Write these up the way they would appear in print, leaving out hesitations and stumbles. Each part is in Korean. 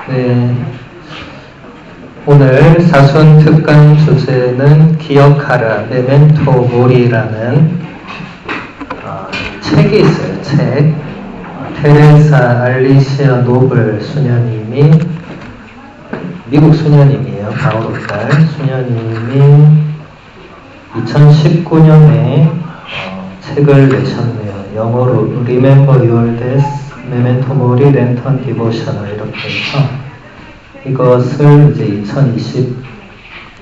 네, 오늘 사순 특강 주제는 기억하라, 메멘토 모리라는 책이 있어요. 책. 테레사 알리시아 노블 수녀님이, 미국 수녀님이에요. 바오로딸 수녀님이 2019년에 책을 내셨네요. 영어로 Remember Your Death, Memento Mori, Lantern Devotional 이렇게 해서 이것을 이제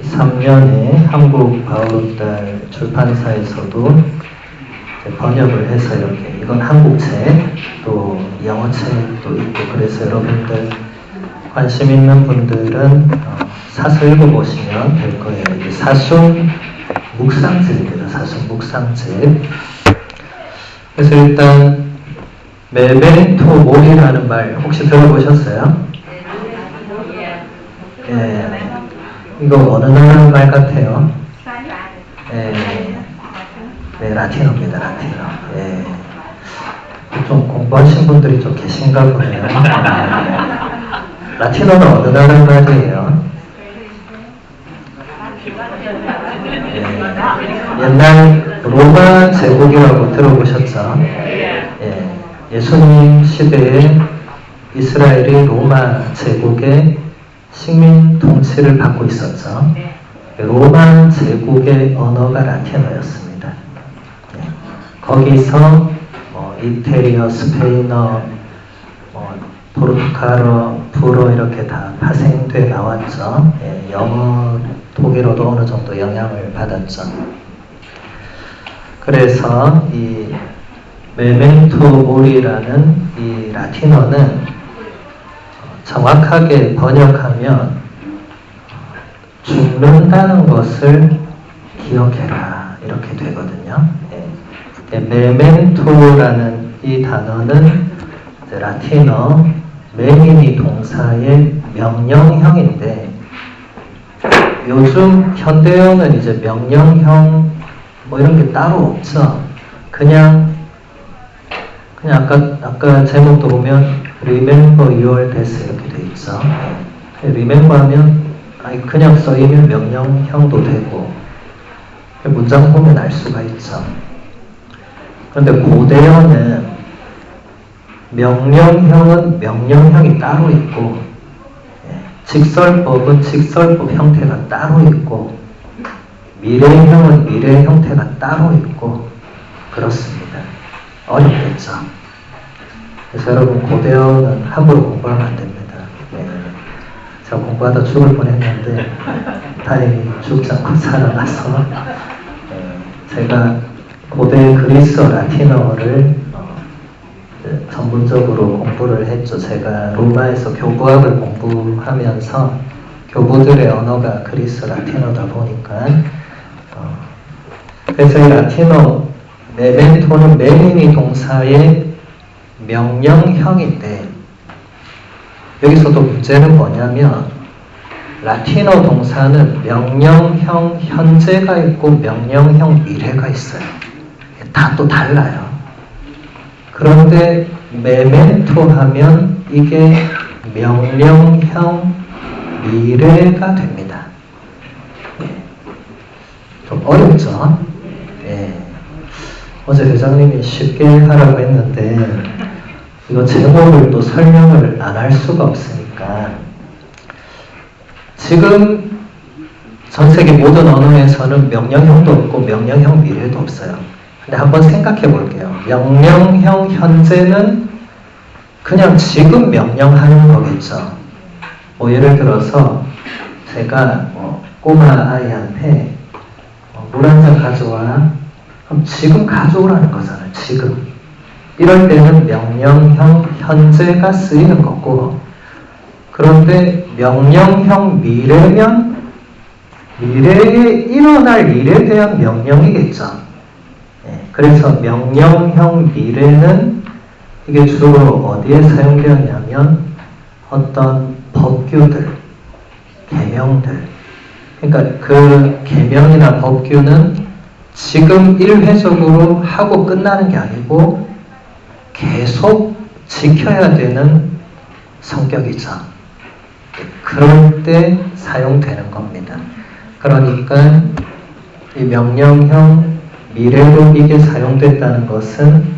2023년에 한국 바오로딸 출판사에서도 번역을 해서 이렇게, 이건 한국 책, 또 영어 책도 있고, 그래서 여러분들 관심 있는 분들은 사서 읽어보시면 될 거예요. 이게 사순 묵상집입니다. 사순 묵상집. 그래서 일단 메멘토 모리라는 말 혹시 들어보셨어요? 예. 이거 어느 나라 말 같아요? 예. 네, 라틴어입니다. 라틴어. 예. 좀 공부하신 분들이 좀 계신가 보네요. 라틴어는 어느 나라 말이에요? 예. 옛날 로마 제국이라고 들어보셨죠? 예. 예수님 시대에 이스라엘이 로마 제국의 식민 통치를 받고 있었죠. 로마 제국의 언어가 라틴어였습니다. 예. 거기서 이태리어, 스페인어, 포르투갈어, 불어 이렇게 다 파생돼 나왔죠. 예. 영어, 독일어도 어느 정도 영향을 받았죠. 그래서 이 메멘토 모리라는 이 라틴어는 정확하게 번역하면 죽는다는 것을 기억해라 이렇게 되거든요. 예. 메멘토라는 이 단어는 라틴어 메미니 동사의 명령형인데, 요즘 현대어는 이제 명령형 뭐 이런 게 따로 없죠. 그냥 아까 제목도 보면 Remember Your Death 이렇게 돼 있죠. Remember 하면 그냥 써이면 명령형도 되고, 문장 보면 알 수가 있죠. 그런데 고대어는 명령형은 명령형이 따로 있고, 직설법은 직설법 형태가 따로 있고, 미래형은 미래 형태가 따로 있고, 그렇습니다. 어렵겠죠. 그래서 여러분 고대어는 함부로 공부하면 안 됩니다. 네. 제가 공부하다 죽을 뻔했는데 다행히 죽지 않고 살아나서 제가 고대 그리스어 라틴어를 전문적으로 공부를 했죠. 제가 로마에서 교부학을 공부하면서 교부들의 언어가 그리스 라틴어다 보니까 그래서 이 라틴어 메멘토는 메미니 동사의 명령형인데, 여기서도 문제는 뭐냐면 라틴어 동사는 명령형 현재가 있고 명령형 미래가 있어요. 다 또 달라요. 그런데 메멘토 하면 이게 명령형 미래가 됩니다. 좀 어렵죠? 예. 어제 회장님이 쉽게 하라고 했는데 이거 제목을 또 설명을 안 할 수가 없으니까, 지금 전 세계 모든 언어에서는 명령형도 없고 명령형 미래도 없어요. 근데 한번 생각해 볼게요. 명령형 현재는 그냥 지금 명령하는 거겠죠. 뭐 예를 들어서 제가 꼬마 아이한테 물 한 잔 가져와. 그럼 지금 가져오라는 거잖아요. 지금. 이럴 때는 명령형 현재가 쓰이는 거고, 그런데 명령형 미래면 미래에 일어날 일에 대한 명령이겠죠. 네, 그래서 명령형 미래는 이게 주로 어디에 사용되었냐면 어떤 법규들, 계명들, 그러니까 그 계명이나 법규는 지금 일회적으로 하고 끝나는 게 아니고 계속 지켜야 되는 성격이죠. 그럴 때 사용되는 겁니다. 그러니까 이 명령형 미래로 이게 사용됐다는 것은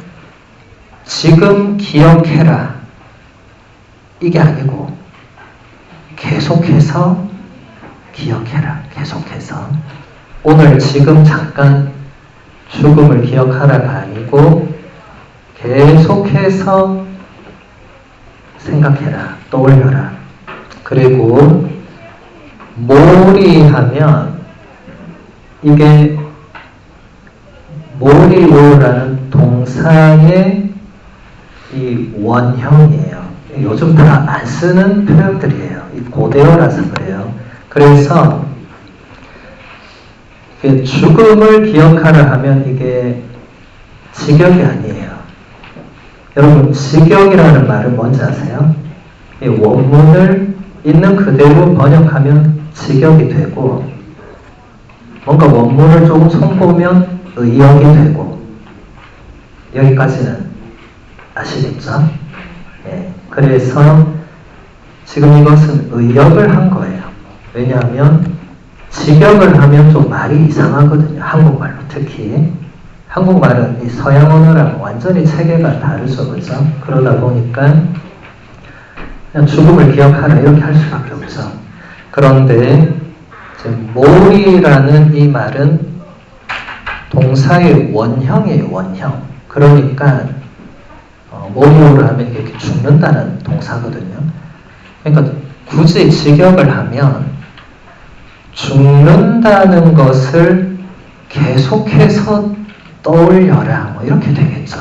지금 기억해라 이게 아니고 계속해서 기억해라. 계속해서 오늘 지금 잠깐 죽음을 기억하라가 아니고 계속해서 생각해라. 떠올려라. 그리고 몰이하면 이게 몰이요라는 동사의 이 원형이에요. 요즘 다 안 쓰는 표현들이에요. 고대어라서 그래요. 그래서 죽음을 기억하라 하면 이게 직역이 아니에요. 여러분 직역이라는 말은 뭔지 아세요? 이 원문을 있는 그대로 번역하면 직역이 되고 뭔가 원문을 조금 손보면 의역이 되고 여기까지는 아시겠죠? 네. 그래서 지금 이것은 의역을 한 거예요. 왜냐하면 직역을 하면 좀 말이 이상하거든요. 한국말로 특히. 한국말은 이 서양 언어랑 완전히 체계가 다르죠. 그죠? 그러다 보니까 그냥 죽음을 기억하라 이렇게 할 수밖에 없죠. 그런데 몰이라는 이 말은 동사의 원형이에요. 원형. 그러니까 몰이오를 하면 이렇게 죽는다는 동사거든요. 그러니까 굳이 직역을 하면 죽는다는 것을 계속해서 떠올려라 뭐 이렇게 되겠죠.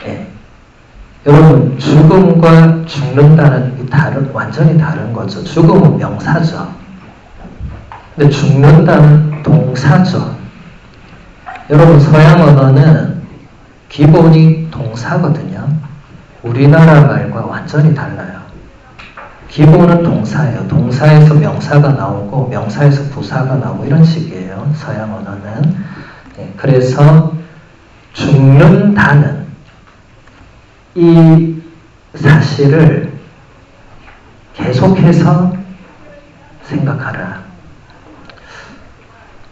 예. 여러분 죽음과 죽는다는 완전히 다른 거죠. 죽음은 명사죠. 근데 죽는다는 동사죠. 여러분 서양 언어는 기본이 동사거든요. 우리나라 말과 완전히 달라요. 기본은 동사예요. 동사에서 명사가 나오고 명사에서 부사가 나오고 이런 식이에요. 서양 언어는. 네, 그래서 죽는다는 이 사실을 계속해서 생각하라.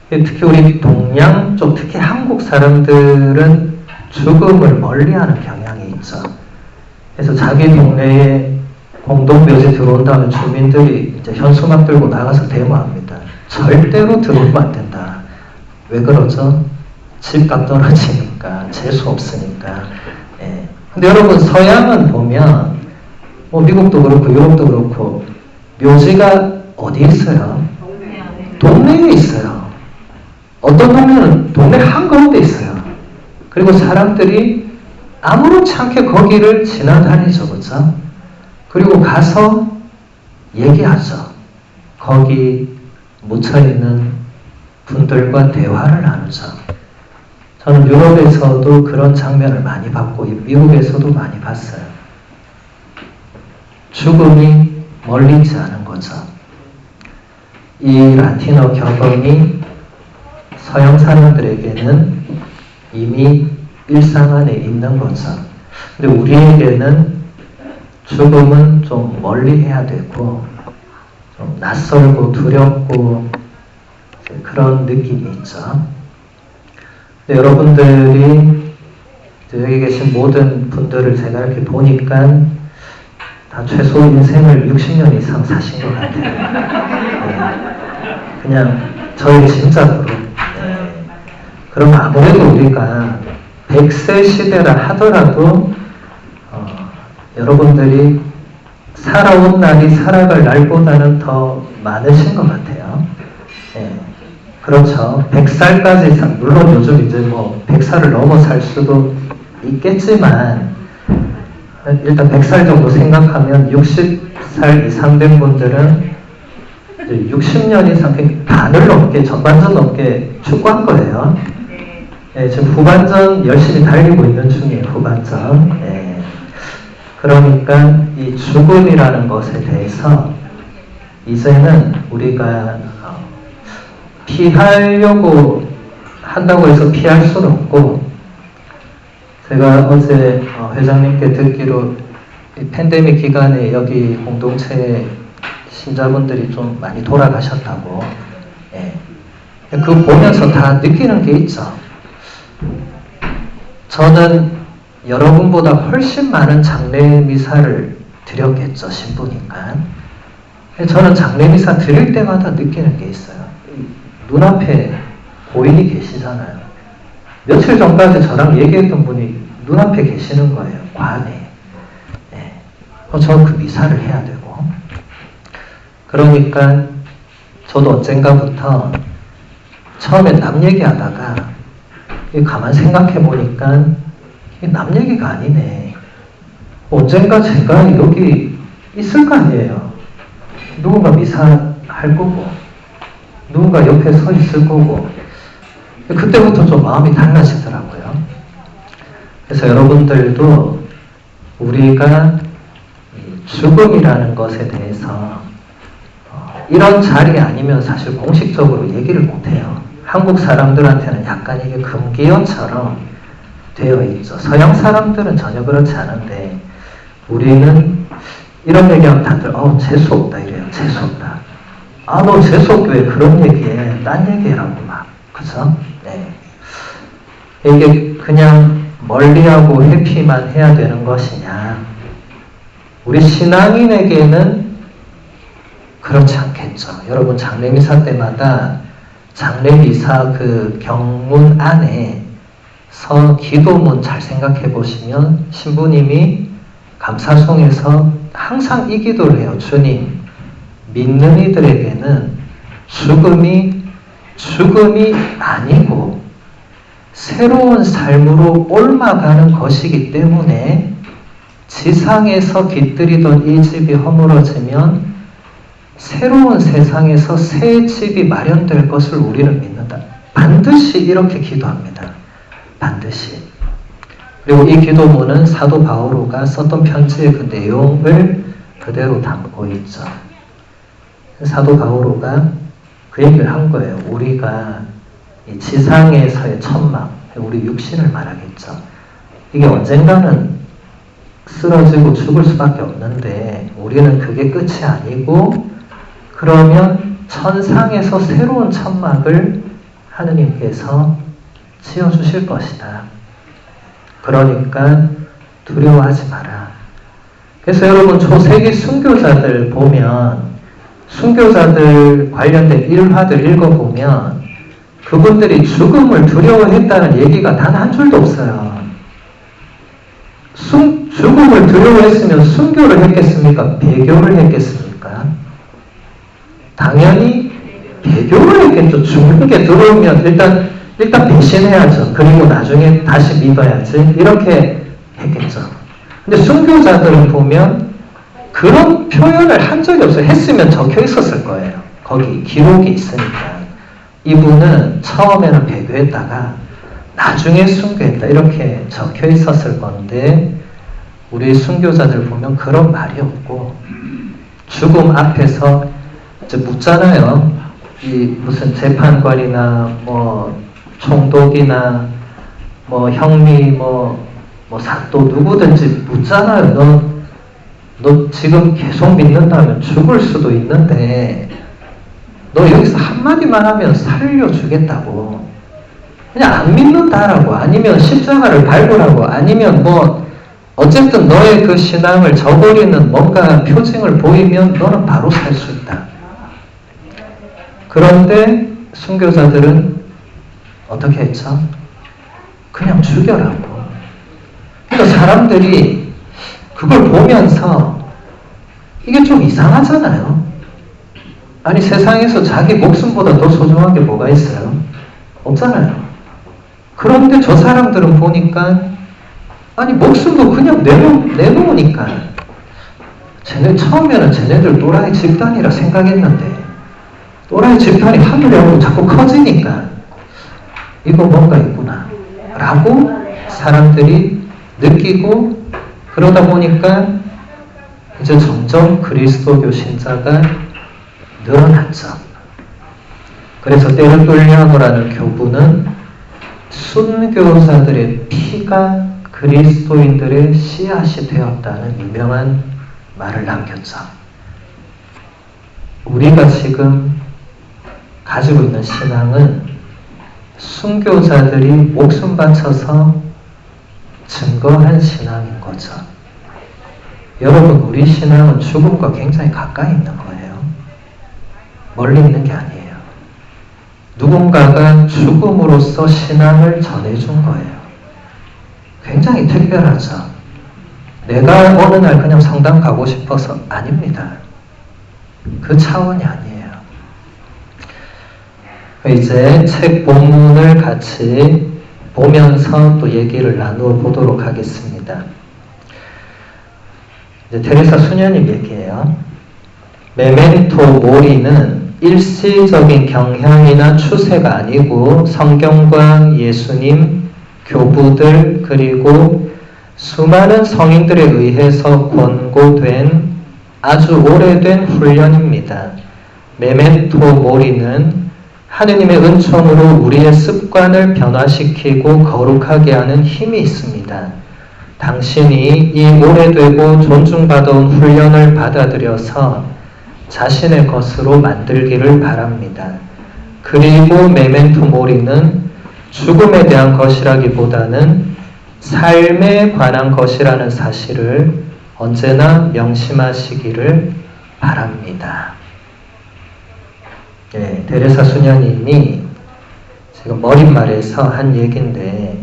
특히 우리 동양 쪽, 특히 한국 사람들은 죽음을 멀리하는 경향이 있죠. 그래서 자기 동네에 공동묘지 들어온 다음에 주민들이 이제 현수막 들고 나가서 데모합니다. 절대로 들어오면 안 된다. 왜 그러죠? 집값 떨어지니까, 재수 없으니까. 예. 근데 여러분 서양은 보면 뭐 미국도 그렇고 유럽도 그렇고 묘지가 어디 있어요? 동네에 있어요. 어떤 동네는 동네 한가운데 있어요. 그리고 사람들이 아무렇지 않게 거기를 지나다니죠. 그렇죠? 그리고 가서 얘기하죠. 거기 묻혀있는 분들과 대화를 나누죠. 저는 유럽에서도 그런 장면을 많이 봤고 미국에서도 많이 봤어요. 죽음이 멀리 있지 않은 거죠. 이 라틴어 격언이 서양 사람들에게는 이미 일상 안에 있는 거죠. 근데 우리에게는 죽음은 좀 멀리 해야 되고 좀 낯설고 두렵고 그런 느낌이 있죠. 근데 여러분들이 여기 계신 모든 분들을 제가 이렇게 보니까 다 최소 인생을 60년 이상 사신 것 같아요. 네. 그냥 저희 진짜로. 네. 그럼 아무래도 우리가 100세 시대라 하더라도 여러분들이 살아온 날이 살아갈 날보다는 더 많으신 것 같아요. 네. 그렇죠. 100살까지 물론 요즘 이제 뭐 100살을 넘어 살 수도 있겠지만 일단 100살 정도 생각하면 60살 이상 된 분들은 이제 60년 이상 반을 넘게 전반전 넘게 축구한 거예요. 네, 지금 후반전 열심히 달리고 있는 중이에요. 후반전. 네. 그러니까 이 죽음이라는 것에 대해서 이제는 우리가 피하려고 한다고 해서 피할 수는 없고, 제가 어제 회장님께 듣기로 이 팬데믹 기간에 여기 공동체에 신자분들이 좀 많이 돌아가셨다고. 예. 그거 보면서 다 느끼는 게 있죠. 저는 여러분보다 훨씬 많은 장례 미사를 드렸겠죠, 신부니까. 저는 장례 미사 드릴 때마다 느끼는 게 있어요. 눈앞에 고인이 계시잖아요. 며칠 전까지 저랑 얘기했던 분이 눈앞에 계시는 거예요, 관에. 네. 저 그 미사를 해야 되고. 그러니까 저도 언젠가부터 처음에 남 얘기하다가 가만 생각해 보니까 남 얘기가 아니네. 언젠가 제가 여기 있을 거 아니에요. 누군가 미사할 거고, 누군가 옆에 서 있을 거고. 그때부터 좀 마음이 달라지더라고요. 그래서 여러분들도 우리가 죽음이라는 것에 대해서 이런 자리 아니면 사실 공식적으로 얘기를 못해요. 한국 사람들한테는 약간 이게 금기어처럼 되어 있죠. 서양 사람들은 전혀 그렇지 않은데 우리는 이런 얘기하면 다들 재수없다 이래요. 재수없다. 너 재수없게 왜 그런 얘기해. 딴 얘기라고 막. 그죠? 네. 이게 그냥 멀리하고 회피만 해야 되는 것이냐. 우리 신앙인에게는 그렇지 않겠죠. 여러분 장례미사 때마다 장례미사 그 경문 안에서 기도문 잘 생각해 보시면 신부님이 감사송에서 항상 이 기도를 해요. 주님, 믿는 이들에게는 죽음이 아니고 새로운 삶으로 옮아가는 것이기 때문에 지상에서 깃들이던 이 집이 허물어지면 새로운 세상에서 새 집이 마련될 것을 우리는 믿는다. 반드시 이렇게 기도합니다. 반드시. 그리고 이 기도문은 사도 바오로가 썼던 편지의 그 내용을 그대로 담고 있죠. 사도 바오로가 그 얘기를 한 거예요. 우리가 이 지상에서의 천막, 우리 육신을 말하겠죠. 이게 언젠가는 쓰러지고 죽을 수밖에 없는데 우리는 그게 끝이 아니고 그러면 천상에서 새로운 천막을 하느님께서 지어주실 것이다. 그러니까 두려워하지 마라. 그래서 여러분 초세기 순교자들 보면 순교자들 관련된 일화들 읽어보면 그분들이 죽음을 두려워했다는 얘기가 단 한 줄도 없어요. 죽음을 두려워했으면 순교를 했겠습니까? 배교를 했겠습니까? 당연히 배교를 했겠죠. 죽는 게 들어오면 일단 배신해야죠. 그리고 나중에 다시 믿어야지. 이렇게 했겠죠. 근데 순교자들은 보면 그런 표현을 한 적이 없어요. 했으면 적혀 있었을 거예요. 거기 기록이 있으니까. 이분은 처음에는 배교했다가 나중에 순교했다. 이렇게 적혀 있었을 건데 우리 순교자들 보면 그런 말이 없고 죽음 앞에서 이제 묻잖아요. 이 무슨 재판관이나 뭐 총독이나 뭐 형리 뭐 사또 누구든지 묻잖아요. 너 지금 계속 믿는다면 죽을 수도 있는데 너 여기서 한마디만 하면 살려주겠다고. 그냥 안 믿는다라고 아니면 십자가를 밟으라고 아니면 뭐 어쨌든 너의 그 신앙을 저버리는 뭔가 표징을 보이면 너는 바로 살 수 있다. 그런데 순교자들은 어떻게 했죠? 그냥 죽여라고. 그러니까 사람들이 그걸 보면서 이게 좀 이상하잖아요. 아니 세상에서 자기 목숨보다 더 소중한 게 뭐가 있어요? 없잖아요. 그런데 저 사람들은 보니까 아니 목숨도 그냥 내놓으니까 처음에는 쟤네들 또라이 집단이라 생각했는데 또라이 집단이 하늘에 오고 자꾸 커지니까 이거 뭔가 있구나 라고 사람들이 느끼고 그러다 보니까 이제 점점 그리스도교 신자가 늘어났죠. 그래서 때르돌리아노라는 교부는 순교자들의 피가 그리스도인들의 씨앗이 되었다는 유명한 말을 남겼죠. 우리가 지금 가지고 있는 신앙은 순교자들이 목숨 바쳐서 증거한 신앙인 거죠. 여러분, 우리 신앙은 죽음과 굉장히 가까이 있는 거예요. 멀리 있는 게 아니에요. 누군가가 죽음으로써 신앙을 전해준 거예요. 굉장히 특별하죠. 내가 어느 날 그냥 성당 가고 싶어서 아닙니다. 그 차원이 아니에요. 이제 책 본문을 같이 보면서 또 얘기를 나누어 보도록 하겠습니다. 이제 테레사 수녀님 얘기예요. 메멘토 모리는 일시적인 경향이나 추세가 아니고 성경과 예수님, 교부들, 그리고 수많은 성인들에 의해서 권고된 아주 오래된 훈련입니다. 메멘토 모리는 하느님의 은총으로 우리의 습관을 변화시키고 거룩하게 하는 힘이 있습니다. 당신이 이 오래되고 존중받아온 훈련을 받아들여서 자신의 것으로 만들기를 바랍니다. 그리고 메멘토 모리는 죽음에 대한 것이라기보다는 삶에 관한 것이라는 사실을 언제나 명심하시기를 바랍니다. 예, 테레사 수녀님이 지금 머릿말에서 한 얘기인데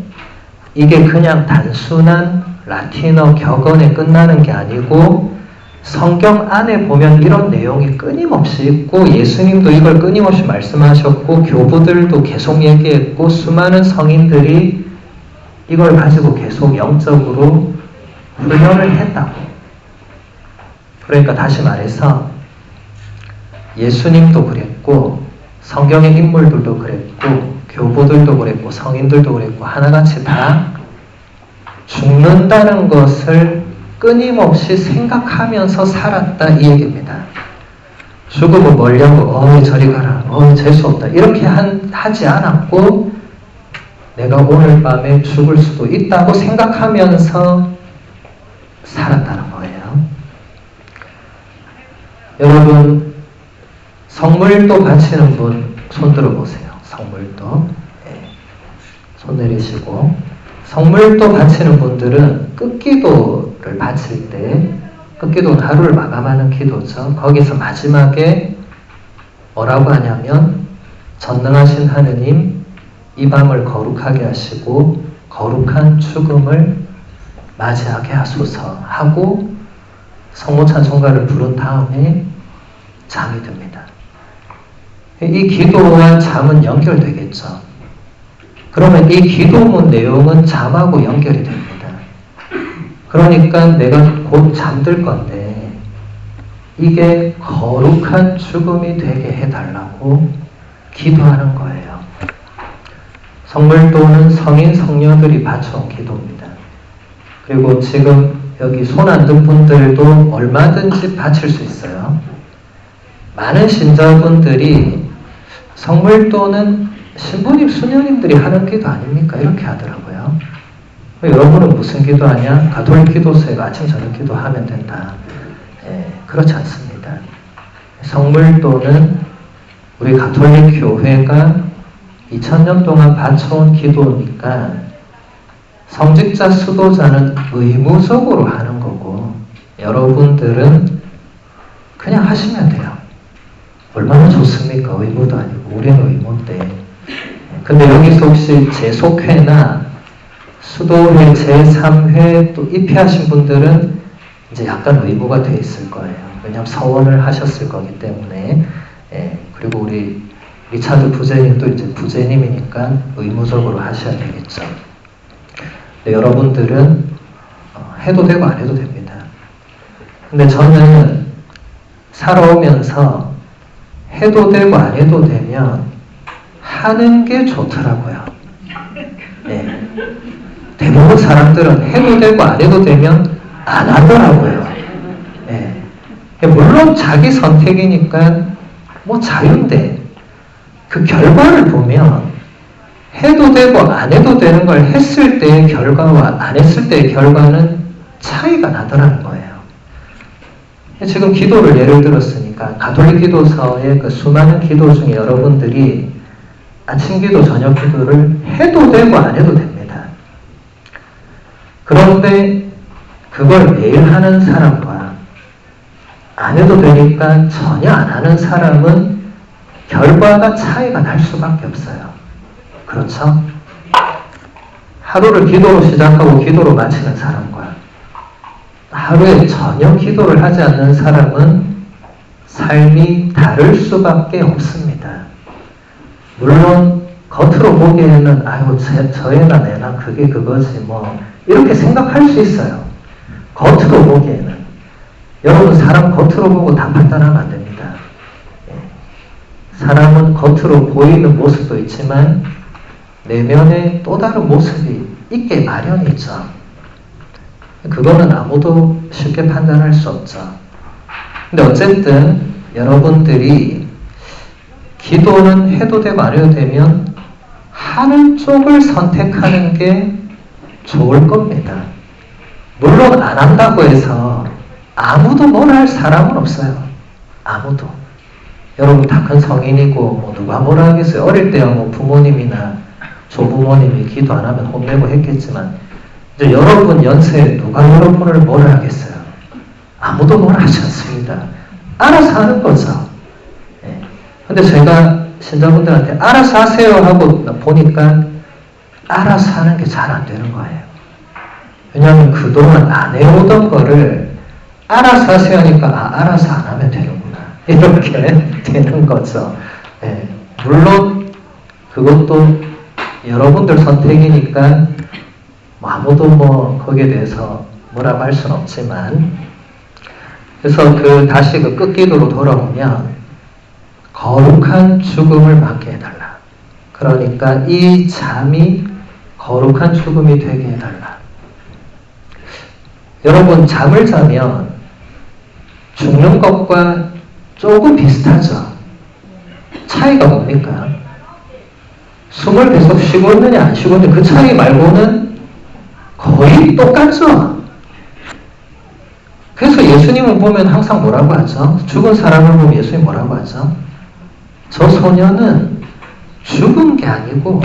이게 그냥 단순한 라틴어 격언에 끝나는 게 아니고 성경 안에 보면 이런 내용이 끊임없이 있고 예수님도 이걸 끊임없이 말씀하셨고 교부들도 계속 얘기했고 수많은 성인들이 이걸 가지고 계속 영적으로 훈련을 했다고. 그러니까 다시 말해서 예수님도 그랬고 성경의 인물들도 그랬고 교부들도 그랬고 성인들도 그랬고 하나같이 다 죽는다는 것을 끊임없이 생각하면서 살았다 이 얘기입니다. 죽음은 멀려고 저리 가라 재수 없다 이렇게 하지 않았고 내가 오늘 밤에 죽을 수도 있다고 생각하면서 살았다는 거예요. 여러분 성물도 바치는 분 손 들어보세요. 성물도 손 내리시고 성물도 바치는 분들은 끝기도를 바칠 때 끝기도는 하루를 마감하는 기도죠. 거기서 마지막에 뭐라고 하냐면 전능하신 하느님 이 밤을 거룩하게 하시고 거룩한 죽음을 맞이하게 하소서 하고 성모찬송가를 부른 다음에 잠이 듭니다. 이 기도와 잠은 연결되겠죠. 그러면 이 기도문 내용은 잠하고 연결이 됩니다. 그러니까 내가 곧 잠들 건데 이게 거룩한 죽음이 되게 해달라고 기도하는 거예요. 성물도는 성인 성녀들이 바쳐온 기도입니다. 그리고 지금 여기 손 안 든 분들도 얼마든지 바칠 수 있어요. 많은 신자분들이 성물도는 신부님, 수녀님들이 하는 기도 아닙니까? 이렇게 하더라고요. 여러분은 무슨 기도하냐? 가톨릭 기도서에 아침 저녁 기도하면 된다. 그렇지 않습니다. 성물도는 우리 가톨릭 교회가 2000년 동안 바쳐온 기도니까 성직자 수도자는 의무적으로 하는 거고 여러분들은 그냥 하시면 돼요. 얼마나 좋습니까? 의무도 아니고 우리는 의무인데. 근데 여기서 혹시 재속회나 수도회 제3회 또 입회하신 분들은 이제 약간 의무가 돼 있을 거예요. 왜냐하면 서원을 하셨을 거기 때문에. 그리고 우리 리차드 부제님도 이제 부제님이니까 의무적으로 하셔야 되겠죠. 근데 여러분들은 해도 되고 안 해도 됩니다. 근데 저는 살아오면서 해도 되고 안 해도 되면 하는 게 좋더라고요. 대부분 사람들은 해도 되고 안 해도 되면 안 하더라고요. 물론 자기 선택이니까 뭐 자유인데 그 결과를 보면 해도 되고 안 해도 되는 걸 했을 때의 결과와 안 했을 때의 결과는 차이가 나더라는 거예요. 지금 기도를 예를 들었으니까 그러니까 가톨릭 기도서의 그 수많은 기도 중에 여러분들이 아침 기도, 저녁 기도를 해도 되고 안 해도 됩니다. 그런데 그걸 매일 하는 사람과 안 해도 되니까 전혀 안 하는 사람은 결과가 차이가 날 수밖에 없어요. 그렇죠? 하루를 기도로 시작하고 기도로 마치는 사람과 하루에 전혀 기도를 하지 않는 사람은 삶이 다를 수밖에 없습니다. 물론 겉으로 보기에는 아이고 저애나 내나 그게 그거지 뭐 이렇게 생각할 수 있어요. 겉으로 보기에는. 여러분 사람 겉으로 보고 다 판단하면 안 됩니다. 사람은 겉으로 보이는 모습도 있지만 내면에 또 다른 모습이 있게 마련이죠. 그거는 아무도 쉽게 판단할 수 없죠. 근데 어쨌든 여러분들이 기도는 해도 되고 안 해도 되면 하는 쪽을 선택하는 게 좋을 겁니다. 물론 안 한다고 해서 아무도 뭐라 할 사람은 없어요. 아무도. 여러분 다 큰 성인이고 뭐 누가 뭐라 하겠어요. 어릴 때야 뭐 부모님이나 조부모님이 기도 안 하면 혼내고 했겠지만 이제 여러분 연세에 누가 여러분을 뭐라 하겠어요. 아무도 뭐라 하지 않습니다. 알아서 하는 거죠. 근데 제가 신자분들한테 알아서 하세요 하고 보니까 알아서 하는 게 잘 안 되는 거예요. 왜냐하면 그동안 안 해오던 거를 알아서 하세요 하니까 알아서 안 하면 되는구나 이렇게 되는 거죠. 물론 그것도 여러분들 선택이니까 아무도 뭐 거기에 대해서 뭐라고 할 수는 없지만 그래서 다시 끝기도로 돌아오면 거룩한 죽음을 맞게 해달라. 그러니까 이 잠이 거룩한 죽음이 되게 해달라. 여러분 잠을 자면 죽는 것과 조금 비슷하죠. 차이가 뭡니까? 숨을 계속 쉬고 있느냐 안 쉬고 있느냐 그 차이 말고는 거의 똑같죠. 그래서 예수님을 보면 항상 뭐라고 하죠? 죽은 사람을 보면 예수님 뭐라고 하죠? 저 소녀는 죽은 게 아니고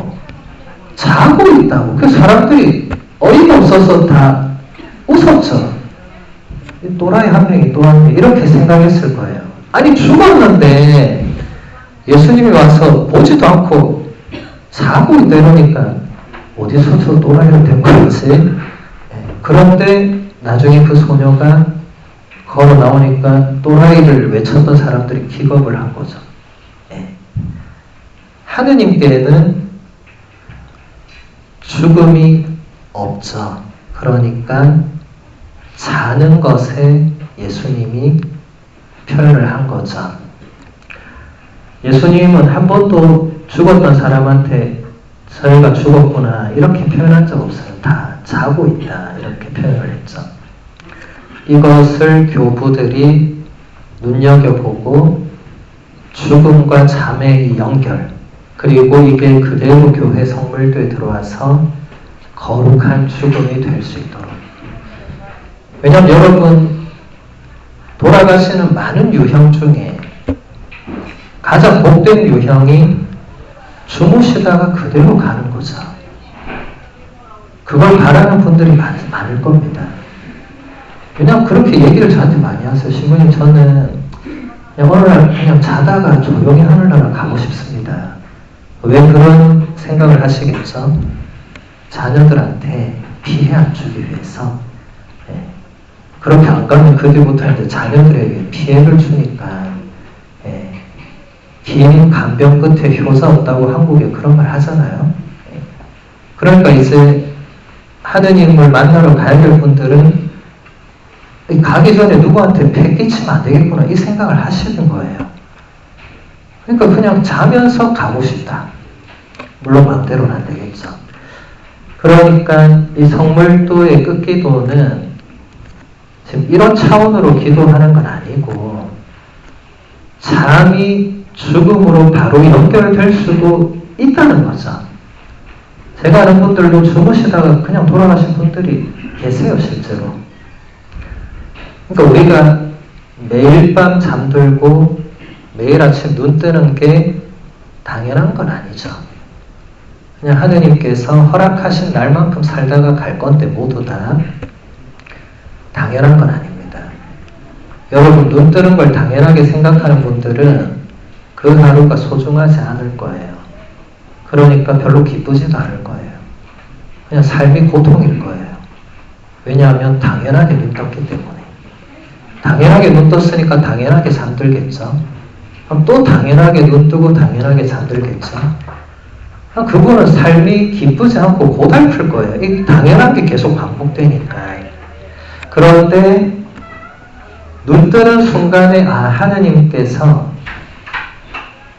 자고 있다고. 그래서 사람들이 어이가 없어서 다 웃었죠. 또라이 한 명이 또 한 명 이렇게 생각했을 거예요. 아니 죽었는데 예수님이 와서 보지도 않고 자고 있다 이러니까 어디서 저 또라이가 된 거지? 그런데 나중에 그 소녀가 걸어 나오니까 또라이를 외쳤던 사람들이 기겁을 한 거죠. 하느님께는 죽음이 없죠. 그러니까 자는 것에 예수님이 표현을 한 거죠. 예수님은 한 번도 죽었던 사람한테 저희가 죽었구나 이렇게 표현한 적 없어요. 다 자고 있다 이렇게 표현을 했죠. 이것을 교부들이 눈여겨보고 죽음과 잠의 연결 그리고 이게 그대로 교회 성물도에 들어와서 거룩한 죽음이 될 수 있도록. 왜냐하면 여러분 돌아가시는 많은 유형 중에 가장 복된 유형이 주무시다가 그대로 가는 거죠. 그걸 바라는 분들이 많을 겁니다. 그냥 그렇게 얘기를 저한테 많이 하세요. 신부님 저는 그냥 어느 날 그냥 자다가 조용히 하늘나라 가고 싶습니다. 왜 그런 생각을 하시겠죠? 자녀들한테 피해 안 주기 위해서. 그렇게 안 가면 그 뒤부터 이제 자녀들에게 피해를 주니까 긴 간병 끝에 효자 없다고 한국에 그런 말 하잖아요. 그러니까 이제 하느님을 만나러 가야 될 분들은 가기 전에 누구한테 패 끼치면 안 되겠구나 이 생각을 하시는 거예요. 그러니까 그냥 자면서 가고 싶다. 물론 마음대로는 안 되겠죠. 그러니까 이 성물도의 끝기도는 지금 이런 차원으로 기도하는 건 아니고 잠이 죽음으로 바로 연결될 수도 있다는 거죠. 제가 아는 분들도 주무시다가 그냥 돌아가신 분들이 계세요, 실제로. 그러니까 우리가 매일 밤 잠들고 매일 아침 눈 뜨는 게 당연한 건 아니죠. 그냥 하느님께서 허락하신 날만큼 살다가 갈 건데 모두 다 당연한 건 아닙니다. 여러분, 눈 뜨는 걸 당연하게 생각하는 분들은 그 하루가 소중하지 않을 거예요. 그러니까 별로 기쁘지도 않을 거예요. 그냥 삶이 고통일 거예요. 왜냐하면 당연하게 눈 떴기 때문에. 당연하게 눈 떴으니까 당연하게 잠들겠죠. 그럼 또 당연하게 눈 뜨고 당연하게 잠들겠죠. 그분은 삶이 기쁘지 않고 고달플 거예요. 이 당연한 게 계속 반복되니까. 그런데 눈 뜨는 순간에 하느님께서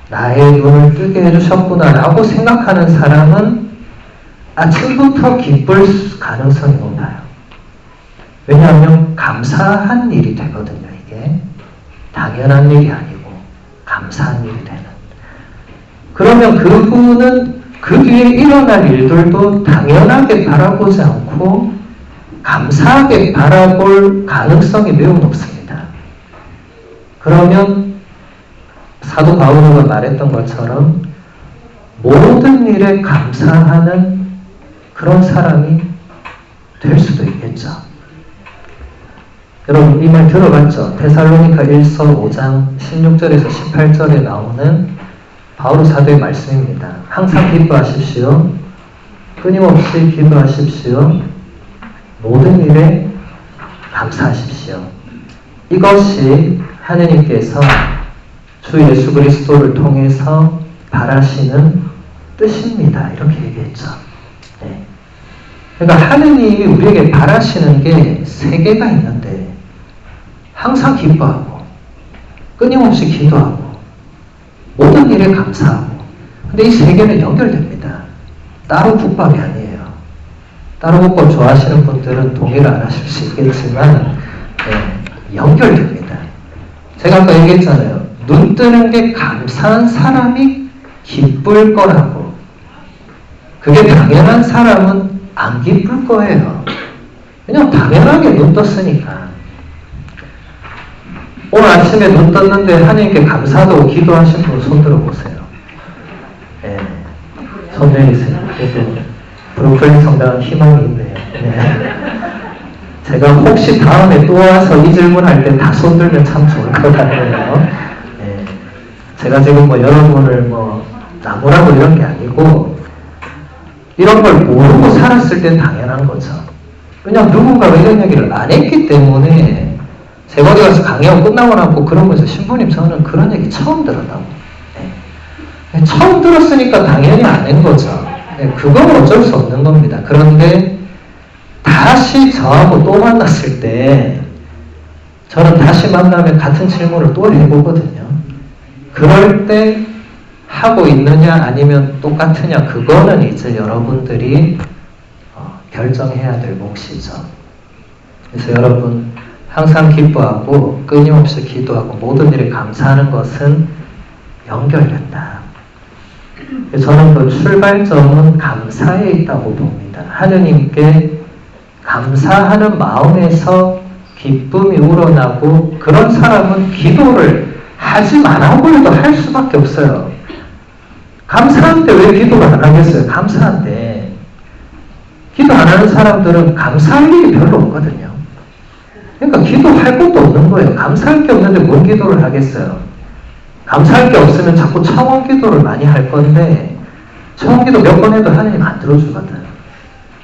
나의 눈을 뜨게 해주셨구나 라고 생각하는 사람은 아침부터 기쁠 가능성이 높아요. 왜냐하면 감사한 일이 되거든요. 이게 당연한 일이 아니고 감사한 일이 되는. 그러면 그분은 그 뒤에 일어날 일들도 당연하게 바라보지 않고 감사하게 바라볼 가능성이 매우 높습니다. 그러면 사도 바울가 말했던 것처럼 모든 일에 감사하는 그런 사람이 될 수도 있겠죠. 여러분, 이 말 들어봤죠? 데살로니가 1서 5장 16절에서 18절에 나오는 바울 사도의 말씀입니다. 항상 기뻐하십시오. 끊임없이 기도하십시오. 모든 일에 감사하십시오. 이것이 하느님께서 주 예수 그리스도를 통해서 바라시는 뜻입니다. 이렇게 얘기했죠. 네. 그러니까 하느님이 우리에게 바라시는 게 세 개가 있는데 항상 기뻐하고 끊임없이 기도하고 모든 일에 감사하고. 근데 이 세 개는 연결됩니다. 따로 국밥이 아니에요. 따로 국밥 좋아하시는 분들은 동의를 안 하실 수 있겠지만 연결됩니다. 제가 아까 얘기했잖아요. 눈 뜨는 게 감사한 사람이 기쁠 거라고. 그게 당연한 사람은 안 기쁠 거예요. 왜냐면 당연하게 눈 떴으니까. 오늘 아침에 눈 떴는데 하나님께 감사하다고 기도하신 분 손 들어보세요. 네. 손 내리세요. 브루클린 성당은 희망이 있네요. 네. 제가 혹시 다음에 또 와서 이 질문할 때 다 손 들면 참 좋을 것 같네요. 네. 제가 지금 여러분을 나무라고 이런 게 아니고 이런 걸 모르고 살았을 땐 당연한 거죠. 왜냐면 누군가가 이런 얘기를 안 했기 때문에 제가 어디 가서 강의하고 끝나고 나고 그런 거죠. 신부님 저는 그런 얘기 처음 들었다고. 네. 처음 들었으니까 당연히 안 한 거죠. 네. 그건 어쩔 수 없는 겁니다. 그런데 다시 저하고 또 만났을 때 저는 다시 만나면 같은 질문을 또 해보거든요. 그럴 때 하고 있느냐 아니면 똑같으냐 그거는 이제 여러분들이 결정해야 될 몫이죠. 그래서 여러분 항상 기뻐하고 끊임없이 기도하고 모든 일에 감사하는 것은 연결된다. 저는 그 출발점은 감사에 있다고 봅니다. 하느님께 감사하는 마음에서 기쁨이 우러나고 그런 사람은 기도를 하지 말라고 해도 할 수밖에 없어요. 감사한데 왜 기도를 안 하겠어요? 감사한데. 기도 안 하는 사람들은 감사할 일이 별로 없거든요. 그러니까 기도할 것도 없는 거예요. 감사할 게 없는데 뭔 기도를 하겠어요? 감사할 게 없으면 자꾸 청원 기도를 많이 할 건데 청원 기도 몇 번 해도 하나님 안 들어주거든.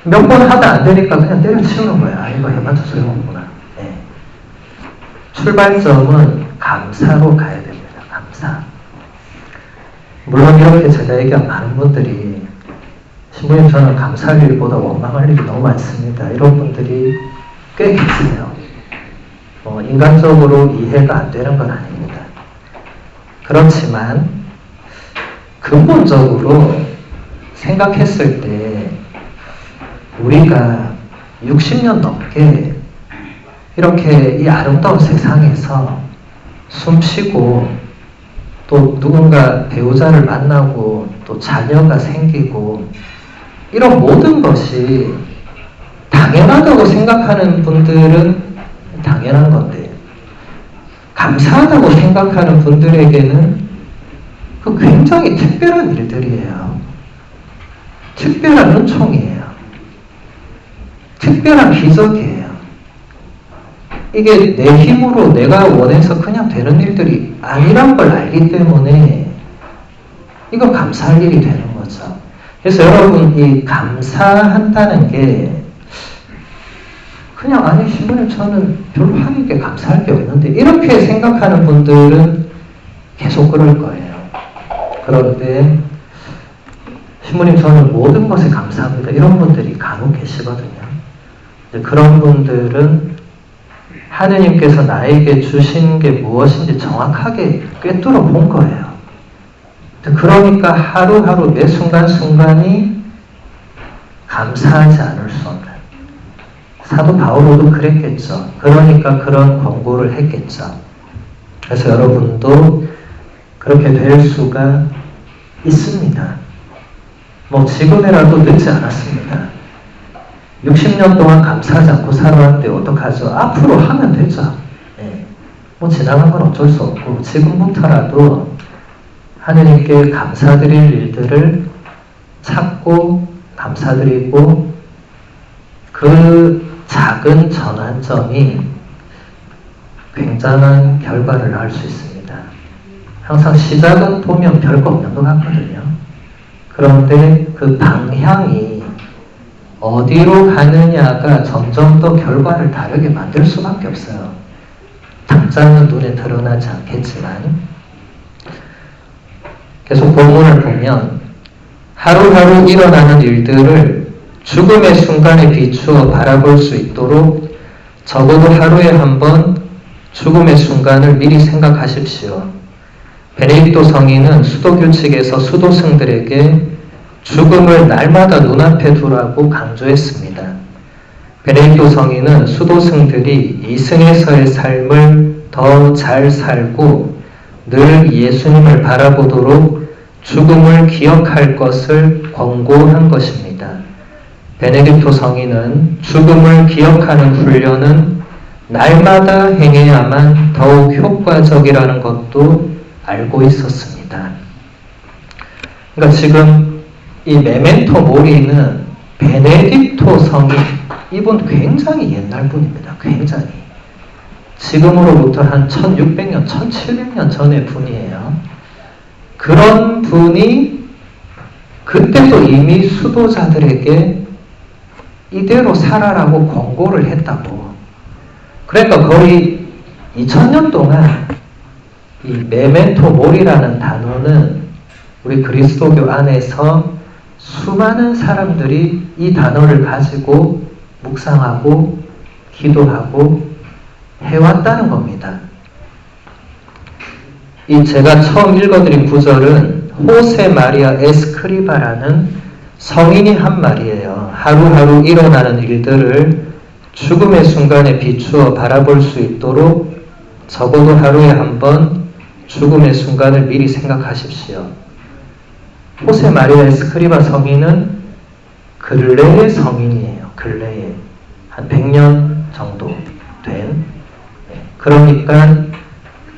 몇 번 하다 안 되니까 그냥 때려치우는 거야. 이거 해봤자 소용없구나. 네. 출발점은 감사로 가야 됩니다. 감사. 물론 이렇게 제가 얘기한 많은 분들이 신부님 저는 감사할 일보다 원망할 일이 너무 많습니다. 이런 분들이 꽤 계세요. 인간적으로 이해가 안 되는 건 아닙니다. 그렇지만 근본적으로 생각했을 때 우리가 60년 넘게 이렇게 이 아름다운 세상에서 숨쉬고 또 누군가 배우자를 만나고 또 자녀가 생기고 이런 모든 것이 당연하다고 생각하는 분들은 당연한 건데 감사하다고 생각하는 분들에게는 그 굉장히 특별한 일들이에요. 특별한 은총이에요. 특별한 기적이에요. 이게 내 힘으로 내가 원해서 그냥 되는 일들이 아니란 걸 알기 때문에 이거 감사할 일이 되는 거죠. 그래서 여러분, 이 감사한다는 게 그냥 아니 신부님 저는 별로 하는 게 감사할 게 없는데 이렇게 생각하는 분들은 계속 그럴 거예요. 그런데 신부님 저는 모든 것에 감사합니다. 이런 분들이 간혹 계시거든요. 그런 분들은 하느님께서 나에게 주신 게 무엇인지 정확하게 꿰뚫어 본 거예요. 그러니까 하루하루 매 순간순간이 감사하지 않을 수 없는, 사도 바울도 그랬겠죠. 그러니까 그런 권고를 했겠죠. 그래서 여러분도 그렇게 될 수가 있습니다. 뭐 지금이라도 늦지 않았습니다. 60년 동안 감사하지 않고 살아왔는데 어떡하죠? 앞으로 하면 되죠. 네. 뭐 지나간 건 어쩔 수 없고 지금부터라도 하느님께 감사드릴 일들을 찾고 감사드리고 그 작은 전환점이 굉장한 결과를 낳을 수 있습니다. 항상 시작은 보면 별거 없는 것 같거든요. 그런데 그 방향이 어디로 가느냐가 점점 더 결과를 다르게 만들 수밖에 없어요. 당장은 눈에 드러나지 않겠지만 계속 본문을 보면 하루하루 일어나는 일들을 죽음의 순간에 비추어 바라볼 수 있도록 적어도 하루에 한 번 죽음의 순간을 미리 생각하십시오. 베네딕토 성인은 수도규칙에서 수도승들에게 죽음을 날마다 눈앞에 두라고 강조했습니다. 베네딕토 성인은 수도승들이 이승에서의 삶을 더 잘 살고 늘 예수님을 바라보도록 죽음을 기억할 것을 권고한 것입니다. 베네딕토 성인은 죽음을 기억하는 훈련은 날마다 행해야만 더욱 효과적이라는 것도 알고 있었습니다. 그러니까 지금 이 메멘토 모리는 베네딕토 성인, 이분 굉장히 옛날 분입니다. 굉장히. 지금으로부터 한 1600년, 1700년 전의 분이에요. 그런 분이 그때도 이미 수도자들에게 이대로 살아라고 권고를 했다고. 그러니까 거의 2000년 동안 이 메멘토 모리라는 단어는 우리 그리스도교 안에서 수많은 사람들이 이 단어를 가지고 묵상하고 기도하고 해왔다는 겁니다. 이 제가 처음 읽어드린 구절은 호세 마리아 에스크리바라는 성인이 한 말이에요. 하루하루 일어나는 일들을 죽음의 순간에 비추어 바라볼 수 있도록 적어도 하루에 한 번 죽음의 순간을 미리 생각하십시오. 호세 마리아 에스크리바 성인은 근래의 성인이에요. 근래에 한 100년 정도 된. 그러니까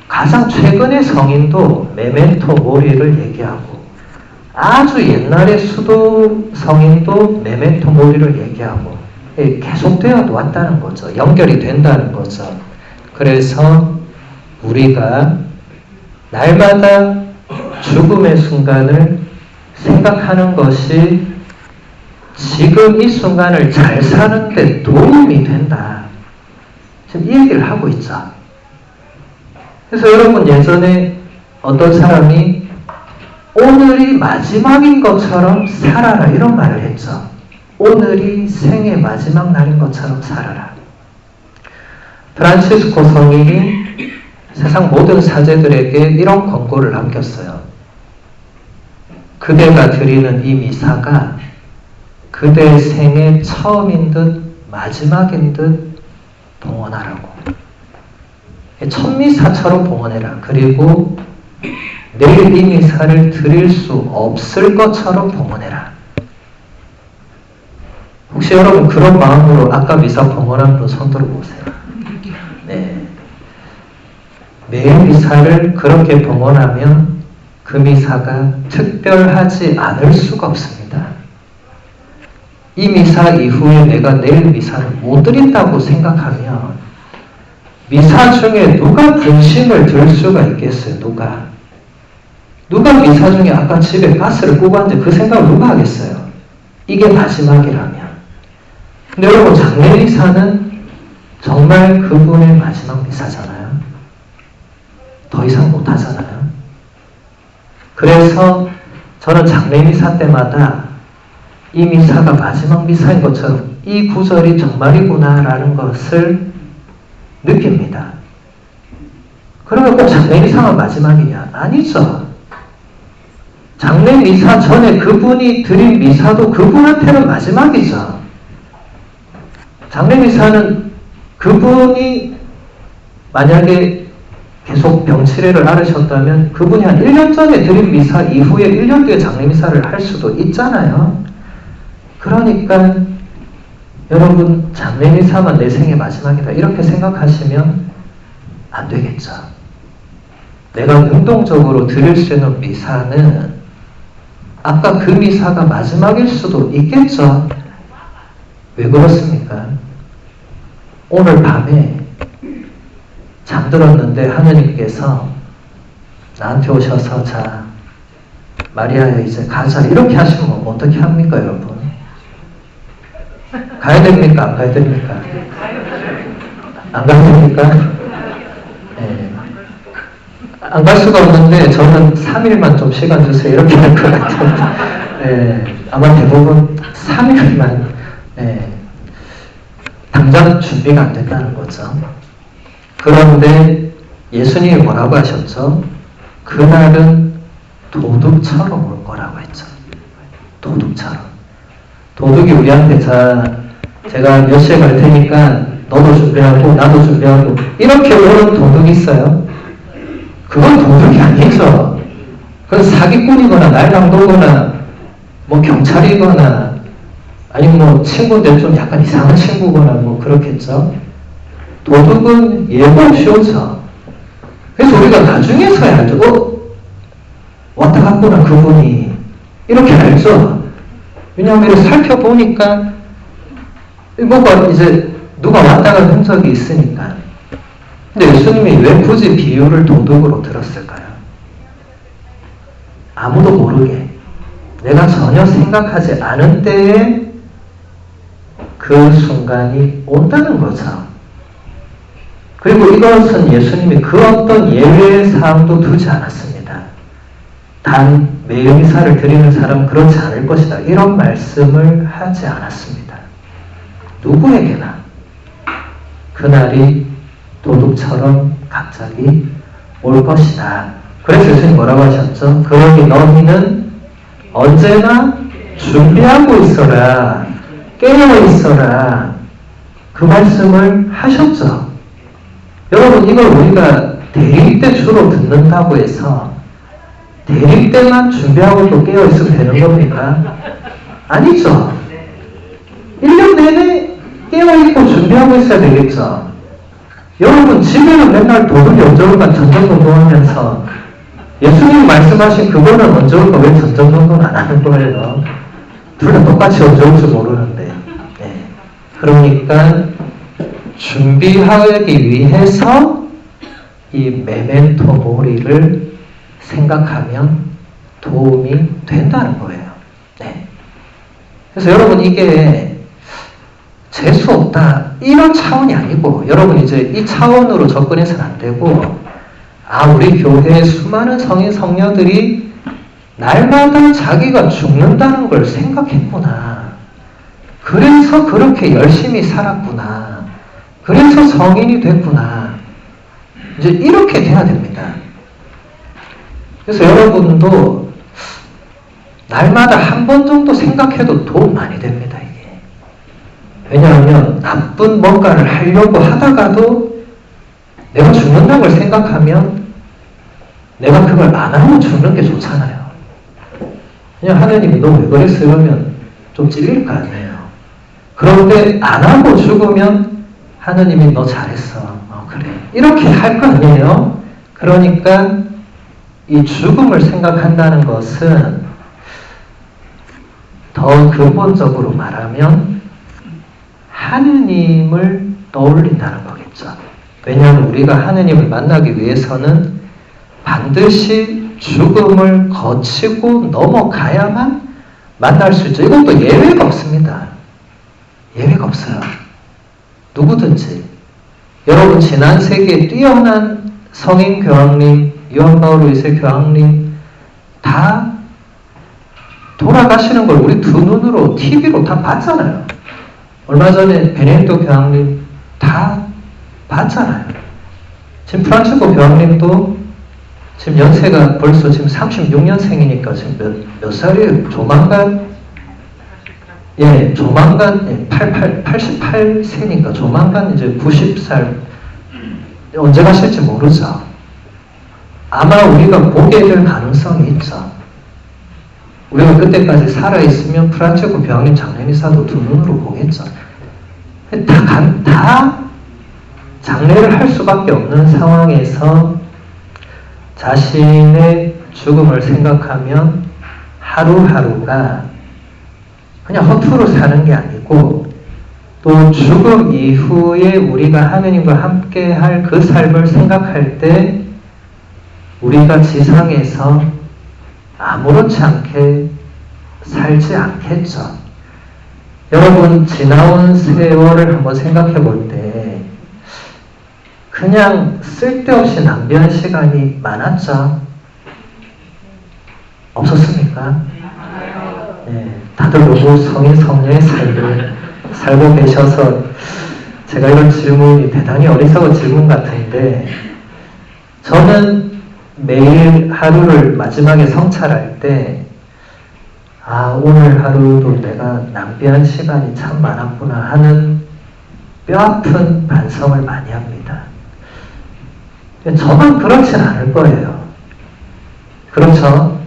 가장 최근의 성인도 메멘토 모리를 얘기하고 아주 옛날의 수도 성인도 메멘토 모리를 얘기하고 계속되어 왔다는 거죠. 연결이 된다는 거죠. 그래서 우리가 날마다 죽음의 순간을 생각하는 것이 지금 이 순간을 잘 사는 데 도움이 된다. 지금 이 얘기를 하고 있죠. 그래서 여러분 예전에 어떤 사람이 오늘이 마지막인 것처럼 살아라 이런 말을 했죠. 오늘이 생의 마지막 날인 것처럼 살아라. 프란치스코 성인이 세상 모든 사제들에게 이런 권고를 남겼어요. 그대가 드리는 이 미사가 그대 생의 처음인 듯 마지막인 듯 봉헌하라고. 첫 미사처럼 봉헌해라. 그리고 내일 이 미사를 드릴 수 없을 것처럼 봉헌해라. 혹시 여러분 그런 마음으로 아까 미사 봉헌한 분 손 들어보세요. 네. 매일 미사를 그렇게 봉헌하면 그 미사가 특별하지 않을 수가 없습니다. 이 미사 이후에 내가 내일 미사를 못 드린다고 생각하면 미사 중에 누가 분심을 들 수가 있겠어요? 누가 미사 중에 아까 집에 가스를 끄고 왔는데 그 생각을 누가 하겠어요? 이게 마지막이라면. 근데 여러분, 장례 미사는 정말 그분의 마지막 미사잖아요. 더 이상 못 하잖아요. 그래서 저는 장례 미사 때마다 이 미사가 마지막 미사인 것처럼 이 구절이 정말이구나라는 것을 느낍니다. 그러면 꼭 장례 미사가 마지막이냐? 아니죠. 장례 미사 전에 그분이 드린 미사도 그분한테는 마지막이죠. 장례 미사는 그분이 만약에 계속 병치레를 앓으셨다면 그분이 한 1년 전에 드린 미사 이후에 1년 뒤에 장례 미사를 할 수도 있잖아요. 그러니까 여러분, 장례 미사만 내 생의 마지막이다 이렇게 생각하시면 안 되겠죠. 내가 능동적으로 드릴 수 있는 미사는 아까 그 미사가 마지막일 수도 있겠죠. 왜 그렇습니까? 오늘 밤에 잠들었는데 하느님께서 나한테 오셔서 자, 마리아야 이제 가자 이렇게 하시면 어떻게 합니까, 여러분? 가야 됩니까? 안 가야 됩니까? 안 가야 됩니까? 네. 안 갈 수가 없는데 저는 3일만 좀 시간 주세요 이렇게 할 것 같아요. 네. 아마 대부분 3일만 당장 준비가 안 된다는 거죠. 그런데 예수님이 뭐라고 하셨죠? 그날은 도둑처럼 올 거라고 했죠. 도둑처럼. 도둑이 우리한테 제가 몇 시에 갈 테니까 너도 준비하고 나도 준비하고 이렇게 오는 도둑이 있어요. 그건 도둑이 아니죠. 그건 사기꾼이거나 날강도거나 뭐 경찰이거나 아니면 뭐 친구인데 좀 약간 이상한 친구거나 뭐 그렇겠죠. 도둑은 예고 없이 오죠. 그래서 우리가 나중에서야 알죠. 왔다 갔구나 그분이 이렇게 알죠. 왜냐하면 살펴보니까 뭐가 이제 누가 왔다 간 흔적이 있으니까. 근데 예수님이 왜 굳이 비유를 도둑으로 들었을까요? 아무도 모르게 내가 전혀 생각하지 않은 때에 그 순간이 온다는 거죠. 그리고 이것은 예수님이 그 어떤 예외의 사항도 두지 않았습니다. 단 매일 미사를 드리는 사람은 그렇지 않을 것이다. 이런 말씀을 하지 않았습니다. 누구에게나 그날이 도둑처럼 갑자기 올 것이다. 그래서 예수님 뭐라고 하셨죠? 그러니 너희는 언제나 준비하고 있어라. 깨어 있어라. 그 말씀을 하셨죠. 여러분, 이걸 우리가 대립 때 주로 듣는다고 해서 대립 때만 준비하고 또 깨어 있으면 되는 겁니까? 아니죠. 1년 내내 깨어 있고 준비하고 있어야 되겠죠. 여러분, 집에는 맨날 도둑이 언제 올까 전전긍긍하면서 예수님이 말씀하신 그거는 언제 올까 왜 전전긍긍 안 하는 거예요? 둘 다 똑같이 언제 올지 모르는데. 네. 그러니까 준비하기 위해서 이 메멘토 모리를 생각하면 도움이 된다는 거예요. 네. 그래서 여러분, 이게 재수 없다 이런 차원이 아니고, 여러분 이제 이 차원으로 접근해서는 안 되고, 우리 교회의 수많은 성인 성녀들이 날마다 자기가 죽는다는 걸 생각했구나. 그래서 그렇게 열심히 살았구나. 그래서 성인이 됐구나. 이제 이렇게 돼야 됩니다. 그래서 여러분도 날마다 한 번 정도 생각해도 도움 많이 됩니다, 이게. 왜냐하면 나쁜 뭔가를 하려고 하다가도 내가 죽는다는 걸 생각하면 내가 그걸 안 하면 죽는 게 좋잖아요. 그냥 하나님이 너 왜 그랬어? 이러면 좀 찔릴 거 아니에요. 그런데 안 하고 죽으면 하나님이 너 잘했어. 그래. 이렇게 할 거 아니에요? 그러니까 이 죽음을 생각한다는 것은 더 근본적으로 말하면 하느님을 떠올린다는 거겠죠. 왜냐하면 우리가 하느님을 만나기 위해서는 반드시 죽음을 거치고 넘어가야만 만날 수 있죠. 이것도 예외가 없습니다. 예외가 없어요. 누구든지. 여러분 지난 세기에 뛰어난 성인 교황님, 요한 바울 2세 교황님 다 돌아가시는 걸 우리 두 눈으로 TV로 다 봤잖아요. 얼마 전에 베네딕토 교황님 다 봤잖아요. 지금 프란치스코 교황님도 지금 연세가 벌써 지금 36년생이니까 지금 몇 살이에요? 조만간 88세니까 조만간 이제 90살 언제 가실지 모르죠. 아마 우리가 보게 될 가능성이 있죠. 우리가 그때까지 살아있으면 프란치스코 교황님 장례미사도 두 눈으로 보겠죠. 다 장례를 할 수밖에 없는 상황에서 자신의 죽음을 생각하면 하루하루가 그냥 허투루 사는 게 아니고 또 죽음 이후에 우리가 하느님과 함께 할 그 삶을 생각할 때 우리가 지상에서 아무렇지 않게 살지 않겠죠. 여러분 지나온 세월을 한번 생각해 볼 때 그냥 쓸데없이 낭비한 시간이 많았죠? 없었습니까? 네, 다들 너무 성인 성녀의 삶을 살고 계셔서 제가 이런 질문이 대단히 어리석은 질문 같은데 저는 매일 하루를 마지막에 성찰할 때 오늘 하루도 내가 낭비한 시간이 참 많았구나 하는 뼈아픈 반성을 많이 합니다. 저만 그렇진 않을 거예요. 그렇죠?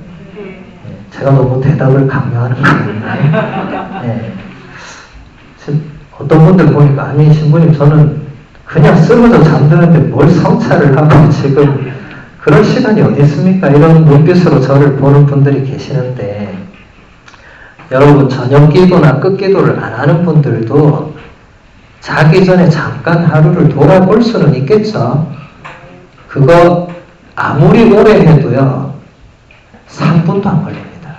제가 너무 대답을 강요하는 거예요. 네. 어떤 분들 보니까 아니 신부님 저는 그냥 쓰러져 잠드는데 뭘 성찰을 하고 지금 그런 시간이 어디 있습니까? 이런 눈빛으로 저를 보는 분들이 계시는데 여러분 저녁 기도나 끝 기도를 안 하는 분들도 자기 전에 잠깐 하루를 돌아볼 수는 있겠죠. 그거 아무리 오래 해도요 3분도 안 걸립니다.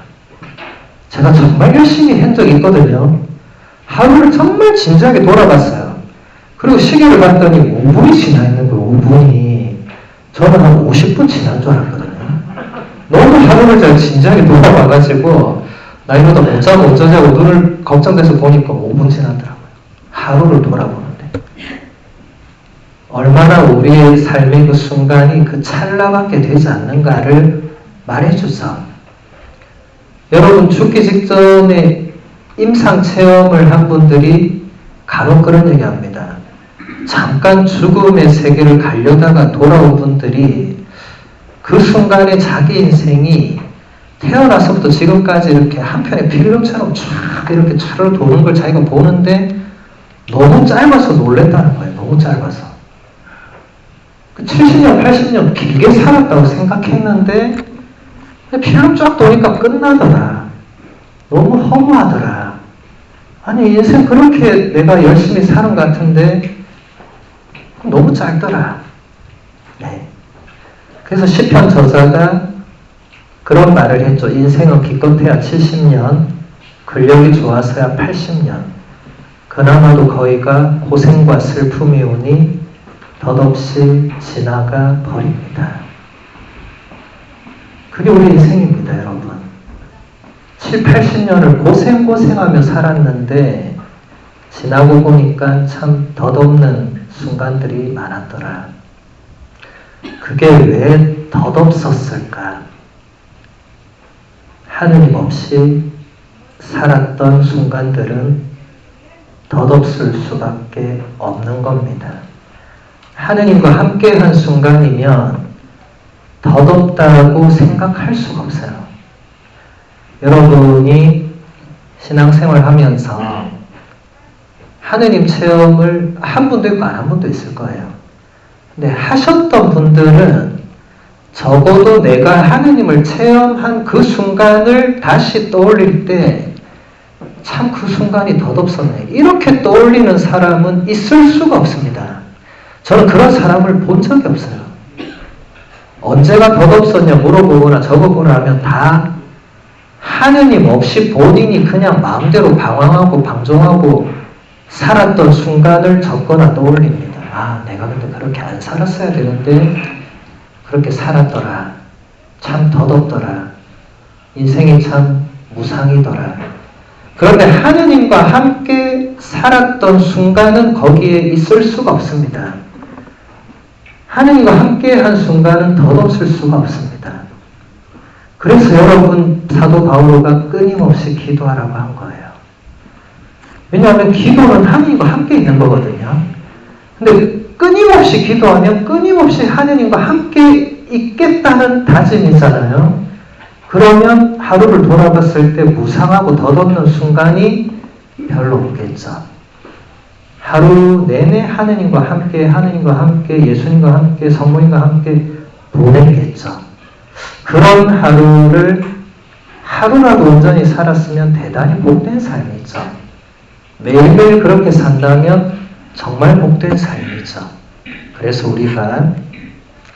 제가 정말 열심히 한 적이 있거든요. 하루를 정말 진지하게 돌아봤어요. 그리고 시계를 봤더니 5분이 지나 있는 거예요. 5분이. 저는 한 50분 지난 줄 알았거든요. 너무 하루를 제가 진지하게 돌아봐가지고 나 이러다 못 자고 어쩌자고 눈을 걱정돼서 보니까 5분 지나더라고요. 하루를 돌아보는데. 얼마나 우리의 삶의 그 순간이 그 찰나밖에 되지 않는가를 말해주죠. 여러분 죽기 직전에 임상 체험을 한 분들이 간혹 그런 얘기합니다. 잠깐 죽음의 세계를 가려다가 돌아온 분들이 그 순간에 자기 인생이 태어나서부터 지금까지 이렇게 한편의 필름처럼 쫙 이렇게 차를 도는 걸 자기가 보는데 너무 짧아서 놀랬다는 거예요. 너무 짧아서. 70년, 80년 길게 살았다고 생각했는데 필름 쫙 도니까 끝나더라. 너무 허무하더라. 아니 인생 그렇게 내가 열심히 사는 것 같은데 너무 짧더라. 네. 그래서 시편 저자가 그런 말을 했죠. 인생은 기껏해야 70년, 근력이 좋아서야 80년. 그나마도 거의가 고생과 슬픔이 오니 덧없이 지나가 버립니다. 그게 우리 인생입니다, 여러분. 7, 80년을 고생하며 살았는데 지나고 보니까 참 덧없는 순간들이 많았더라. 그게 왜 덧없었을까? 하느님 없이 살았던 순간들은 덧없을 수밖에 없는 겁니다. 하느님과 함께한 순간이면 덧없다고 생각할 수가 없어요. 여러분이 신앙생활 하면서 하느님 체험을 한 분도 있고 안 한 분도 있을 거예요. 근데 하셨던 분들은 적어도 내가 하느님을 체험한 그 순간을 다시 떠올릴 때 참 그 순간이 덧없었네. 이렇게 떠올리는 사람은 있을 수가 없습니다. 저는 그런 사람을 본 적이 없어요. 언제가 덧없었냐 물어보거나 적어보라 하면 다 하느님 없이 본인이 그냥 마음대로 방황하고 방종하고 살았던 순간을 적거나 떠올립니다. 아, 내가 근데 그렇게 안 살았어야 되는데 그렇게 살았더라. 참 덧없더라. 인생이 참 무상이더라. 그런데 하느님과 함께 살았던 순간은 거기에 있을 수가 없습니다. 하느님과 함께 한 순간은 덧없을 수가 없습니다. 그래서 여러분 사도 바오로가 끊임없이 기도하라고 한 거예요. 왜냐하면 기도는 하느님과 함께 있는 거거든요. 근데 끊임없이 기도하면 끊임없이 하느님과 함께 있겠다는 다짐이잖아요. 그러면 하루를 돌아봤을 때 무상하고 덧없는 순간이 별로 없겠죠. 하루 내내 하느님과 함께 예수님과 함께 성모님과 함께 보내겠죠. 그런 하루를 하루라도 온전히 살았으면 대단히 복된 삶이죠. 매일매일 그렇게 산다면 정말 복된 삶이죠. 그래서 우리가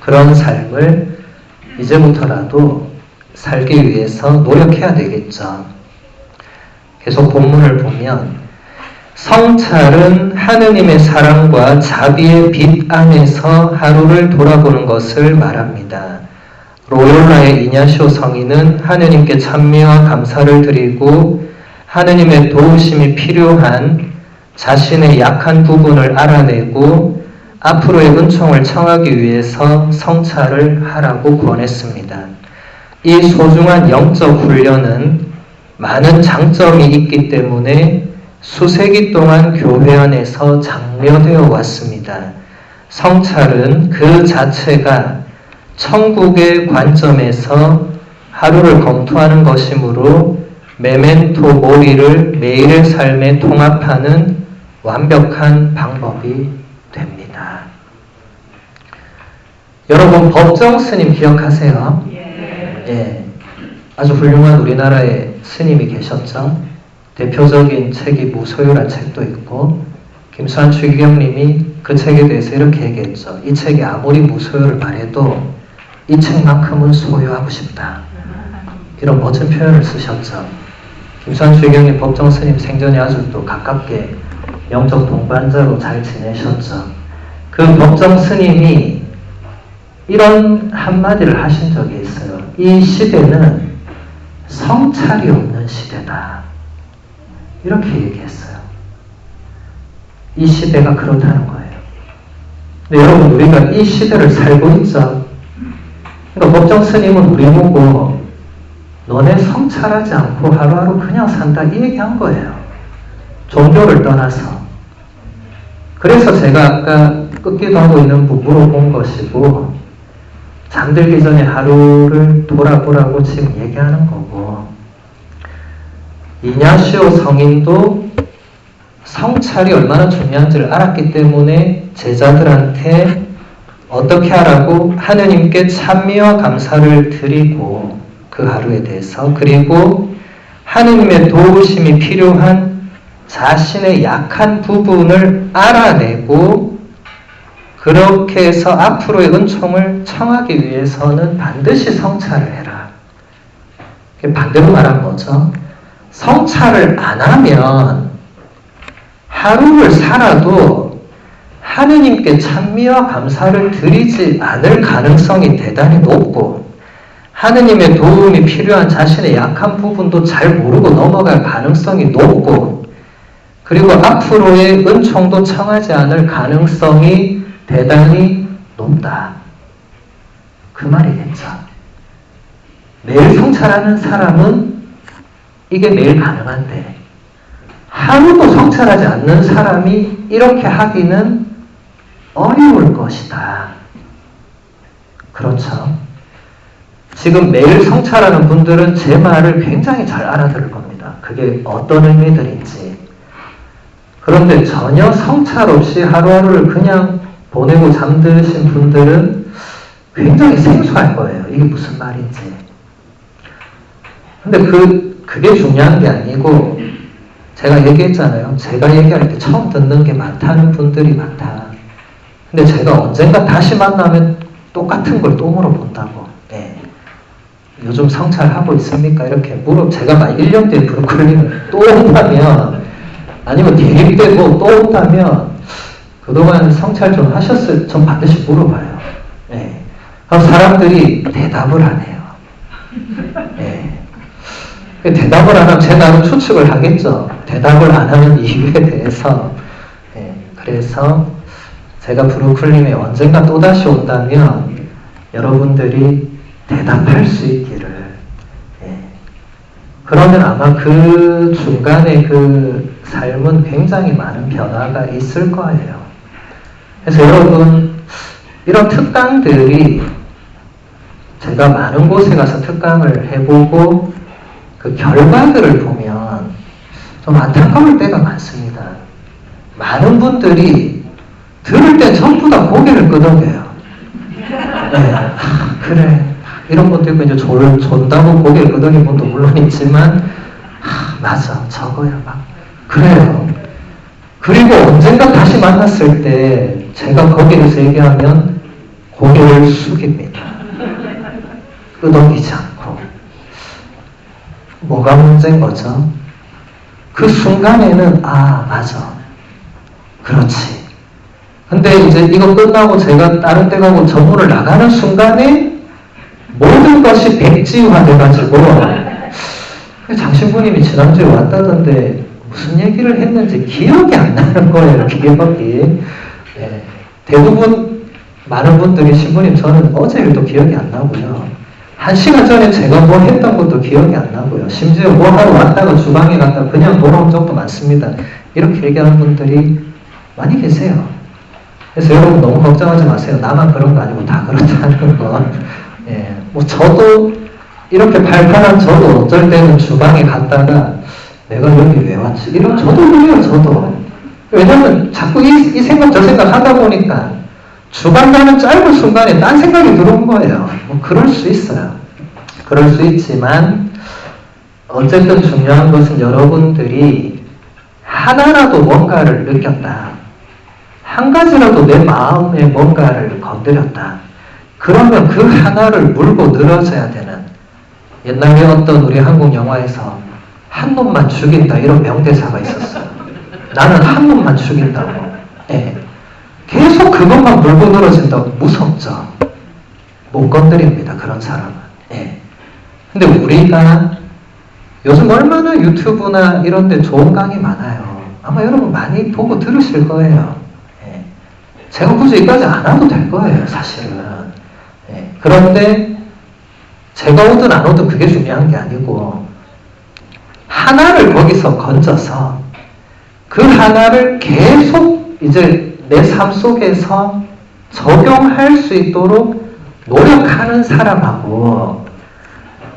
그런 삶을 이제부터라도 살기 위해서 노력해야 되겠죠. 계속 본문을 보면 성찰은 하느님의 사랑과 자비의 빛 안에서 하루를 돌아보는 것을 말합니다. 로욜라의 이냐시오 성인은 하느님께 찬미와 감사를 드리고 하느님의 도우심이 필요한 자신의 약한 부분을 알아내고 앞으로의 은총을 청하기 위해서 성찰을 하라고 권했습니다. 이 소중한 영적 훈련은 많은 장점이 있기 때문에 수세기 동안 교회 안에서 장려되어 왔습니다. 성찰은 그 자체가 천국의 관점에서 하루를 검토하는 것이므로 메멘토 모리를 매일의 삶에 통합하는 완벽한 방법이 됩니다. 여러분 법정 스님 기억하세요? 예, 아주 훌륭한 우리나라의 스님이 계셨죠. 대표적인 책이 무소유란 책도 있고 김수환 추기경님이 그 책에 대해서 이렇게 얘기했죠. 이 책이 아무리 무소유를 말해도 이 책만큼은 소유하고 싶다. 이런 멋진 표현을 쓰셨죠. 김수환 추기경님 법정 스님 생전에 아주 또 가깝게 영적 동반자로 잘 지내셨죠. 그 법정 스님이 이런 한마디를 하신 적이 있어요. 이 시대는 성찰이 없는 시대다. 이렇게 얘기했어요. 이 시대가 그렇다는 거예요. 근데 여러분 우리가 이 시대를 살고 있죠. 그러니까 법정 스님은 우리 보고 너네 성찰하지 않고 하루하루 그냥 산다 이 얘기한 거예요. 종교를 떠나서. 그래서 제가 아까 끊기도 하고 있는 부분으로 본 것이고 잠들기 전에 하루를 돌아보라고 지금 얘기하는 거고 이냐시오 성인도 성찰이 얼마나 중요한지를 알았기 때문에 제자들한테 어떻게 하라고 하느님께 찬미와 감사를 드리고 그 하루에 대해서 그리고 하느님의 도우심이 필요한 자신의 약한 부분을 알아내고 그렇게 해서 앞으로의 은총을 청하기 위해서는 반드시 성찰을 해라. 반대로 말한 거죠. 성찰을 안 하면 하루를 살아도 하느님께 찬미와 감사를 드리지 않을 가능성이 대단히 높고 하느님의 도움이 필요한 자신의 약한 부분도 잘 모르고 넘어갈 가능성이 높고 그리고 앞으로의 은총도 청하지 않을 가능성이 대단히 높다. 그 말이겠죠. 매일 성찰하는 사람은 이게 매일 가능한데 하루도 성찰하지 않는 사람이 이렇게 하기는 어려울 것이다. 그렇죠. 지금 매일 성찰하는 분들은 제 말을 굉장히 잘 알아들을 겁니다. 그게 어떤 의미들인지. 그런데 전혀 성찰 없이 하루하루를 그냥 보내고 잠드신 분들은 굉장히 생소할 거예요. 이게 무슨 말인지. 근데 그게 중요한 게 아니고, 제가 얘기했잖아요. 제가 얘기할 때 처음 듣는 게 많다는 분들이 많다. 근데 제가 언젠가 다시 만나면 똑같은 걸 또 물어본다고. 네. 요즘 성찰하고 있습니까? 이렇게 제가 막 1년 뒤에 브로콜리를 또 온다면, 아니면 대입되고 또 온다면, 그동안 성찰 좀 하셨을, 전 반드시 물어봐요. 네. 그럼 사람들이 대답을 안 해요. 네. 대답을 안 하면 제 나름 추측을 하겠죠. 대답을 안 하는 이유에 대해서. 네. 그래서 제가 브루클린에 언젠가 또다시 온다면 여러분들이 대답할 수 있기를. 네. 그러면 아마 그 중간에 그 삶은 굉장히 많은 변화가 있을 거예요. 그래서 여러분, 이런 특강들이 제가 많은 곳에 가서 특강을 해보고 그 결과들을 보면 좀 안타까울 때가 많습니다. 많은 분들이 들을 땐 전부 다 고개를 끄덕여요. 네, 그래. 이런 분도 있고, 이제 존다고 고개를 끄덕이는 분도 물론 있지만, 맞아. 저거야. 막. 그래요. 그리고 언젠가 다시 만났을 때 제가 거기에서 얘기하면 고개를 숙입니다. 끄덕이지 않고. 뭐가 문제인 거죠? 그 순간에는 맞아. 그렇지. 근데 이제 이거 끝나고 제가 다른 데 가고 전문을 나가는 순간에 모든 것이 백지화 돼가지고 장신부님이 지난주에 왔다던데 무슨 얘기를 했는지 기억이 안 나는 거예요. 기억이. 네. 대부분 많은 분들이 신부님 저는 어제 일도 기억이 안 나고요. 1시간 전에 제가 뭐 했던 것도 기억이 안 나고요. 심지어 뭐 하러 왔다가 주방에 갔다가 그냥 돌아온 적도 많습니다. 이렇게 얘기하는 분들이 많이 계세요. 그래서 여러분 너무 걱정하지 마세요. 나만 그런 거 아니고 다 그렇다는 거. 예, 뭐 저도 이렇게 발판한 저도 어쩔 때는 주방에 갔다가 내가 여기 왜 왔지? 이런 저도 그래요. 저도. 왜냐면 자꾸 이 생각 저 생각 하다 보니까 주방 가는 짧은 순간에 딴 생각이 들어온 거예요. 뭐 그럴 수 있어요. 그럴 수 있지만 어쨌든 중요한 것은 여러분들이 하나라도 뭔가를 느꼈다. 한 가지라도 내 마음에 뭔가를 건드렸다. 그러면 그 하나를 물고 늘어져야 되는, 옛날에 어떤 우리 한국 영화에서 한 놈만 죽인다 이런 명대사가 있었어요. 나는 한 놈만 죽인다고. 네. 계속 그것만 물고 늘어진다고 무섭죠. 못 건드립니다. 그런 사람은. 네. 근데 우리가 요즘 얼마나 유튜브나 이런 데 좋은 강의 많아요. 아마 여러분 많이 보고 들으실 거예요. 네. 제가 굳이 여기까지 안 와도 될 거예요. 사실은. 네. 그런데 제가 오든 안 오든 그게 중요한 게 아니고 하나를 거기서 건져서 그 하나를 계속 이제 내 삶 속에서 적용할 수 있도록 노력하는 사람하고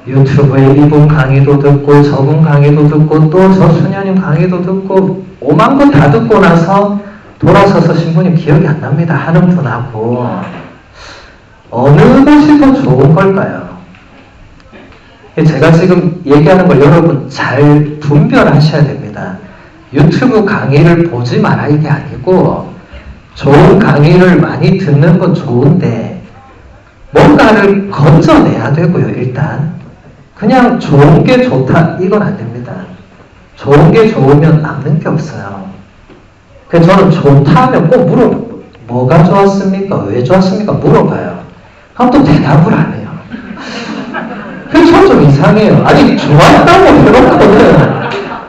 유튜브에 이분 강의도 듣고 저분 강의도 듣고 또 저 수녀님 강의도 듣고 오만 거 다 듣고 나서 돌아서서 신부님 기억이 안 납니다 하는 분하고 어느 것이 더 좋은 걸까요? 제가 지금 얘기하는 걸 여러분 잘 분별하셔야 됩니다. 유튜브 강의를 보지 마라 이게 아니고 좋은 강의를 많이 듣는 건 좋은데 뭔가를 건져내야 되고요. 일단 그냥 좋은 게 좋다 이건 안 됩니다. 좋은 게 좋으면 남는 게 없어요. 그래서 저는 좋다 하면 꼭 뭐가 좋았습니까? 왜 좋았습니까? 물어봐요. 그럼 또 대답을 안 해요. 그래서 저는 좀 이상해요. 아니 좋았다고 해놓고는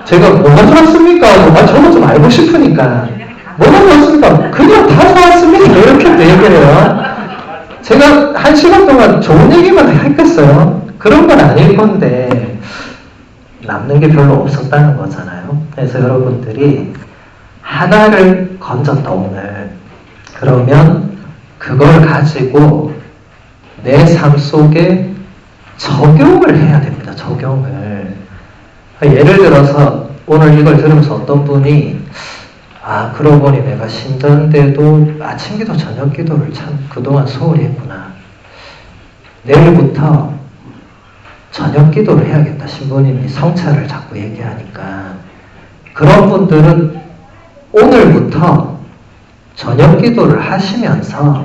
제가 뭐가 좋았습니까? 저도 좀 알고 싶으니까 뭐가 좋았습니까? 그냥 다 좋았습니다. 이렇게 얘기해요. 제가 1시간 동안 좋은 얘기만 했겠어요? 그런 건 아닐 건데 남는 게 별로 없었다는 거잖아요. 그래서 여러분들이 하나를 건졌다 오늘. 그러면 그걸 가지고 내 삶 속에 적용을 해야 됩니다. 적용을. 예를 들어서 오늘 이걸 들으면서 어떤 분이 그러고 보니 내가 신전 때도 아침 기도 저녁 기도를 참 그동안 소홀히 했구나. 내일부터 저녁 기도를 해야겠다. 신부님이 성찰을 자꾸 얘기하니까. 그런 분들은 오늘부터 저녁 기도를 하시면서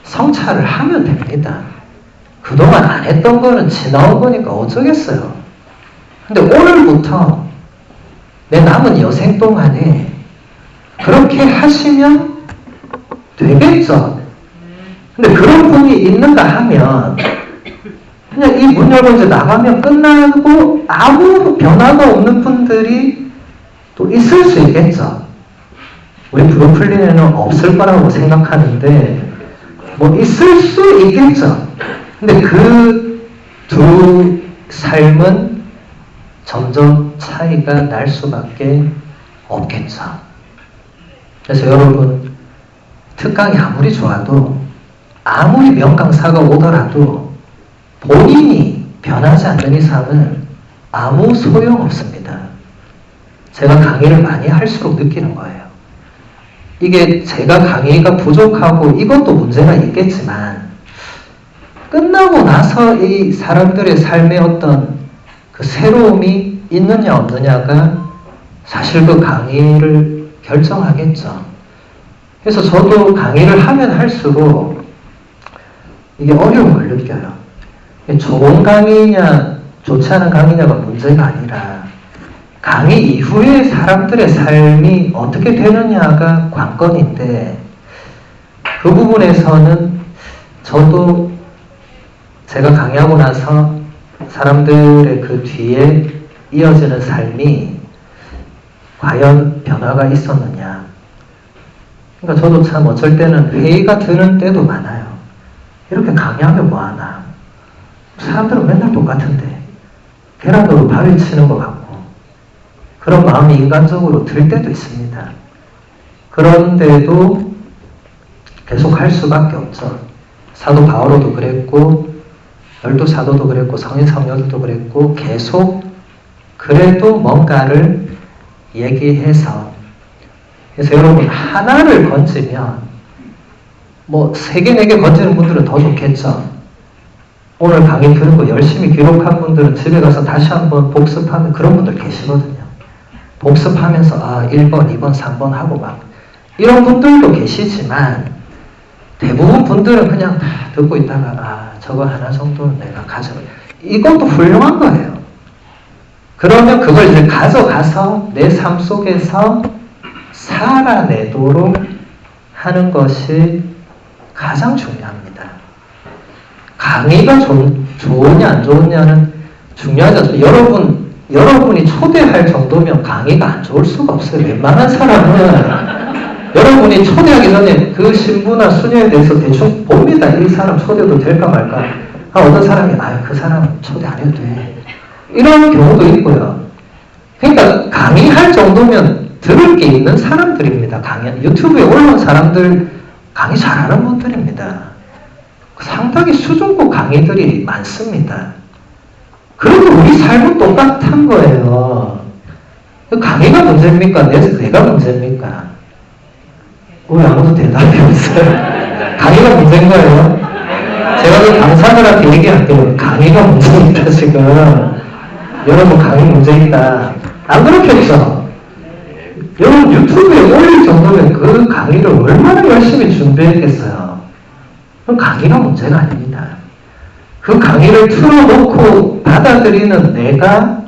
성찰을 하면 됩니다. 그동안 안 했던 거는 지나온 거니까 어쩌겠어요. 근데 오늘부터 내 남은 여생 동안에 그렇게 하시면 되겠죠. 근데 그런 분이 있는가 하면 그냥 이 문 열고 이제 나가면 끝나고 아무 변화가 없는 분들이 또 있을 수 있겠죠. 우리 브루클린에는 없을 거라고 생각하는데 뭐 있을 수 있겠죠. 근데 그 두 삶은 점점 차이가 날 수밖에 없겠죠. 그래서 여러분, 특강이 아무리 좋아도 아무리 명강사가 오더라도 본인이 변하지 않는 이상은 아무 소용없습니다. 제가 강의를 많이 할수록 느끼는 거예요. 이게 제가 강의가 부족하고 이것도 문제가 있겠지만 끝나고 나서 이 사람들의 삶의 어떤 그 새로움이 있느냐 없느냐가 사실 그 강의를 결정하겠죠. 그래서 저도 강의를 하면 할수록 이게 어려움을 느껴요. 좋은 강의냐 좋지 않은 강의냐가 문제가 아니라 강의 이후에 사람들의 삶이 어떻게 되느냐가 관건인데 그 부분에서는 저도 제가 강의하고 나서 사람들의 그 뒤에 이어지는 삶이 과연 변화가 있었느냐. 그러니까 저도 참 어쩔 때는 회의가 드는 때도 많아요. 이렇게 강의하면 뭐하나. 사람들은 맨날 똑같은데 계란으로 발을 치는 것 같고 그런 마음이 인간적으로 들 때도 있습니다. 그런데도 계속 할 수밖에 없죠. 사도 바오로도 그랬고 열두 사도도 그랬고 성인 성녀들도 그랬고 계속 그래도 뭔가를 얘기해서 그래서 여러분 하나를 건지면 뭐 3개, 4개 건지는 분들은 더 좋겠죠. 오늘 강의 들은 거 열심히 기록한 분들은 집에 가서 다시 한번 복습하는 그런 분들 계시거든요. 복습하면서 1번, 2번, 3번 하고 막 이런 분들도 계시지만 대부분 분들은 그냥 듣고 있다가 저거 하나 정도는 내가 가져가. 이것도 훌륭한 거예요. 그러면 그걸 이제 가져가서 내 삶 속에서 살아내도록 하는 것이 가장 중요합니다. 강의가 좋으냐 안 좋으냐는 중요하지 않습니다. 여러분이 초대할 정도면 강의가 안 좋을 수가 없어요. 웬만한 사람은 여러분이 초대하기 전에 그 신부나 수녀에 대해서 대충 봅니다. 이 사람 초대도 될까 말까. 어떤 사람이 그 사람 초대 안 해도 돼. 이런 경우도 있고요. 그러니까 강의할 정도면 들을 게 있는 사람들입니다. 유튜브에 올라온 사람들 강의 잘하는 분들입니다. 상당히 수준급 강의들이 많습니다. 그래도 우리 삶은 똑같은 거예요. 강의가 문제입니까? 내가 문제입니까? 왜 아무도 대답이 없어요? 강의가 문제인 거예요? 제가 그 강사들한테 얘기할게요. 강의가 문제입니다, 지금. 여러분, 강의 문제이다. 안 그렇겠죠? 여러분, 유튜브에 올릴 정도면 그 강의를 얼마나 열심히 준비했겠어요? 그럼 강의가 문제가 아닙니다. 그 강의를 틀어놓고 받아들이는 내가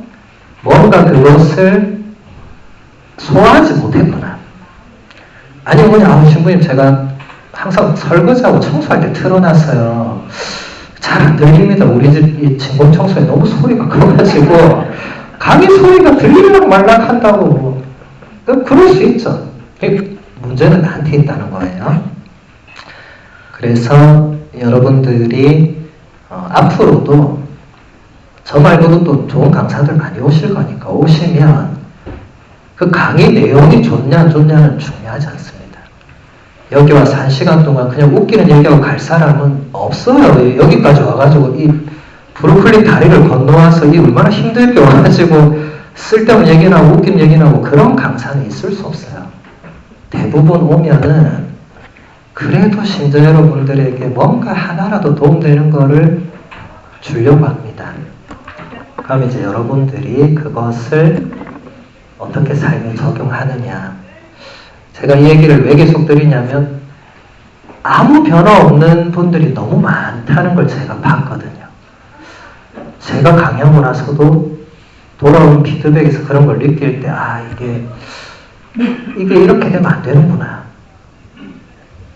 뭔가 그것을 소화하지 못했구나. 아니면 그냥 신부님 제가 항상 설거지하고 청소할 때 틀어놨어요. 잘 안 들립니다. 우리 집 진공 청소에 너무 소리가 커가지고 강의 소리가 들리려고 말락한다고 뭐. 그럴 수 있죠. 문제는 나한테 있다는 거예요. 그래서 여러분들이 앞으로도 저 말고도 또 좋은 강사들 많이 오실 거니까 오시면 그 강의 내용이 좋냐 안 좋냐는 중요하지 않습니다. 여기 와서 1시간 동안 그냥 웃기는 얘기하고 갈 사람은 없어요. 여기까지 와가지고 이 브루클린 다리를 건너와서 이 얼마나 힘들게 와가지고 쓸데없는 얘기나 하고 웃긴 얘기나 하고 그런 강사는 있을 수 없어요. 대부분 오면은 그래도 신자 여러분들에게 뭔가 하나라도 도움되는 거를 주려고 합니다. 그럼 이제 여러분들이 그것을 어떻게 삶에 적용하느냐. 제가 이 얘기를 왜 계속 드리냐면 아무 변화 없는 분들이 너무 많다는 걸 제가 봤거든요. 제가 강의하고 나서도 돌아오는 피드백에서 그런 걸 느낄 때 이게 이렇게 되면 안 되는구나.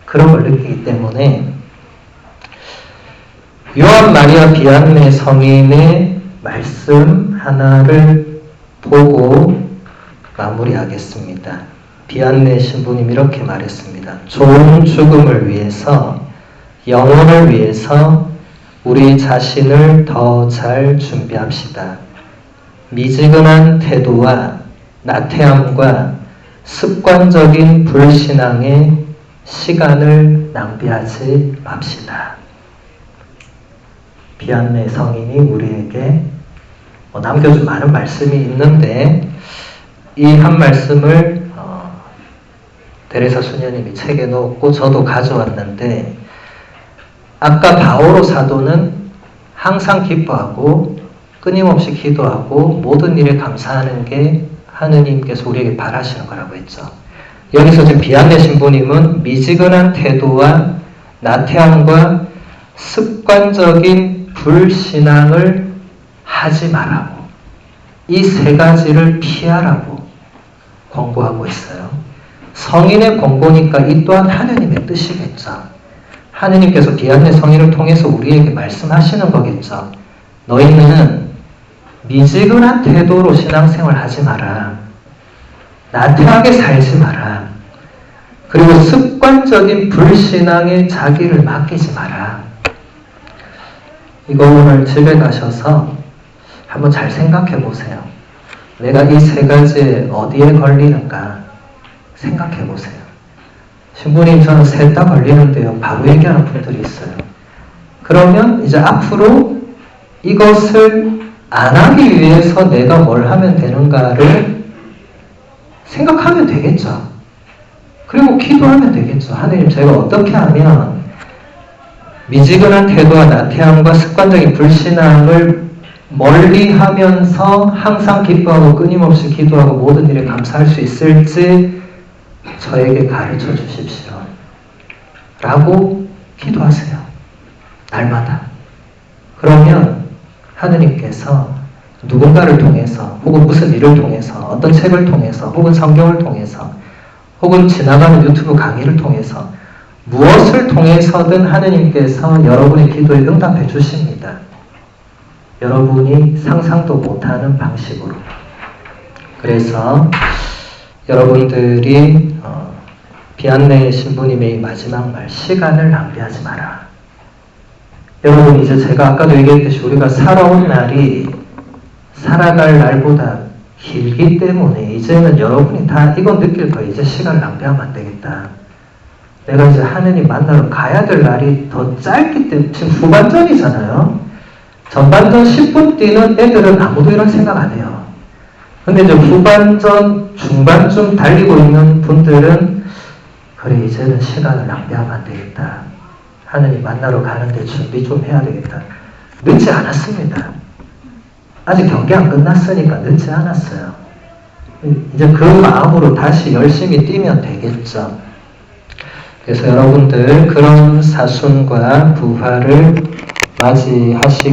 그런 걸 느끼기 때문에 요한 마리아 비안네 성인의 말씀 하나를 보고 마무리하겠습니다. 비안네 신부님 이렇게 말했습니다. 좋은 죽음을 위해서, 영혼을 위해서 우리 자신을 더 잘 준비합시다. 미지근한 태도와 나태함과 습관적인 불신앙에 시간을 낭비하지 맙시다. 비안네 성인이 우리에게 남겨준 많은 말씀이 있는데 이 한 말씀을 데레사 수녀님이 책에 넣었고 저도 가져왔는데 아까 바오로 사도는 항상 기뻐하고 끊임없이 기도하고 모든 일에 감사하는 게 하느님께서 우리에게 바라시는 거라고 했죠. 여기서 지금 비안네 신부님은 미지근한 태도와 나태함과 습관적인 불신앙을 하지 말라고, 이 세 가지를 피하라고 권고하고 있어요. 성인의 권고니까 이 또한 하느님의 뜻이겠죠. 하느님께서 비안네 성인을 통해서 우리에게 말씀하시는 거겠죠. 너희는 미지근한 태도로 신앙생활 하지 마라. 나태하게 살지 마라. 그리고 습관적인 불신앙에 자기를 맡기지 마라. 이거 오늘 집에 가셔서 한번 잘 생각해 보세요. 내가 이 세 가지에 어디에 걸리는가 생각해 보세요. 신부님 저는 셋 다 걸리는데요. 바로 얘기하는 분들이 있어요. 그러면 이제 앞으로 이것을 안 하기 위해서 내가 뭘 하면 되는가를 생각하면 되겠죠. 그리고 기도하면 되겠죠. 하느님 제가 어떻게 하면 미지근한 태도와 나태함과 습관적인 불신앙을 멀리하면서 항상 기뻐하고 끊임없이 기도하고 모든 일에 감사할 수 있을지 저에게 가르쳐 주십시오. 라고 기도하세요. 날마다. 그러면 하느님께서 누군가를 통해서 혹은 무슨 일을 통해서 어떤 책을 통해서 혹은 성경을 통해서 혹은 지나가는 유튜브 강의를 통해서 무엇을 통해서든 하느님께서 여러분의 기도에 응답해 주십니다. 여러분이 상상도 못하는 방식으로. 그래서 여러분들이 비안네 신부님의 마지막 말, 시간을 낭비하지 마라. 여러분 이제 제가 아까도 얘기했듯이 우리가 살아온 날이 살아갈 날보다 길기 때문에 이제는 여러분이 다 이건 느낄 거예요. 이제 시간을 낭비하면 안 되겠다. 내가 이제 하느님 만나러 가야 될 날이 더 짧기 때문에 지금 후반전이잖아요. 전반전 10분 뛰는 애들은 아무도 이런 생각 안 해요. 근데 이제 후반전 중반쯤 달리고 있는 분들은 그래 이제는 시간을 낭비하면 안 되겠다. 하느님 만나러 가는데 준비 좀 해야 되겠다. 늦지 않았습니다. 아직 경기 안 끝났으니까 늦지 않았어요. 이제 그 마음으로 다시 열심히 뛰면 되겠죠. 그래서 여러분들 그런 사순과 부활을 맞이하시고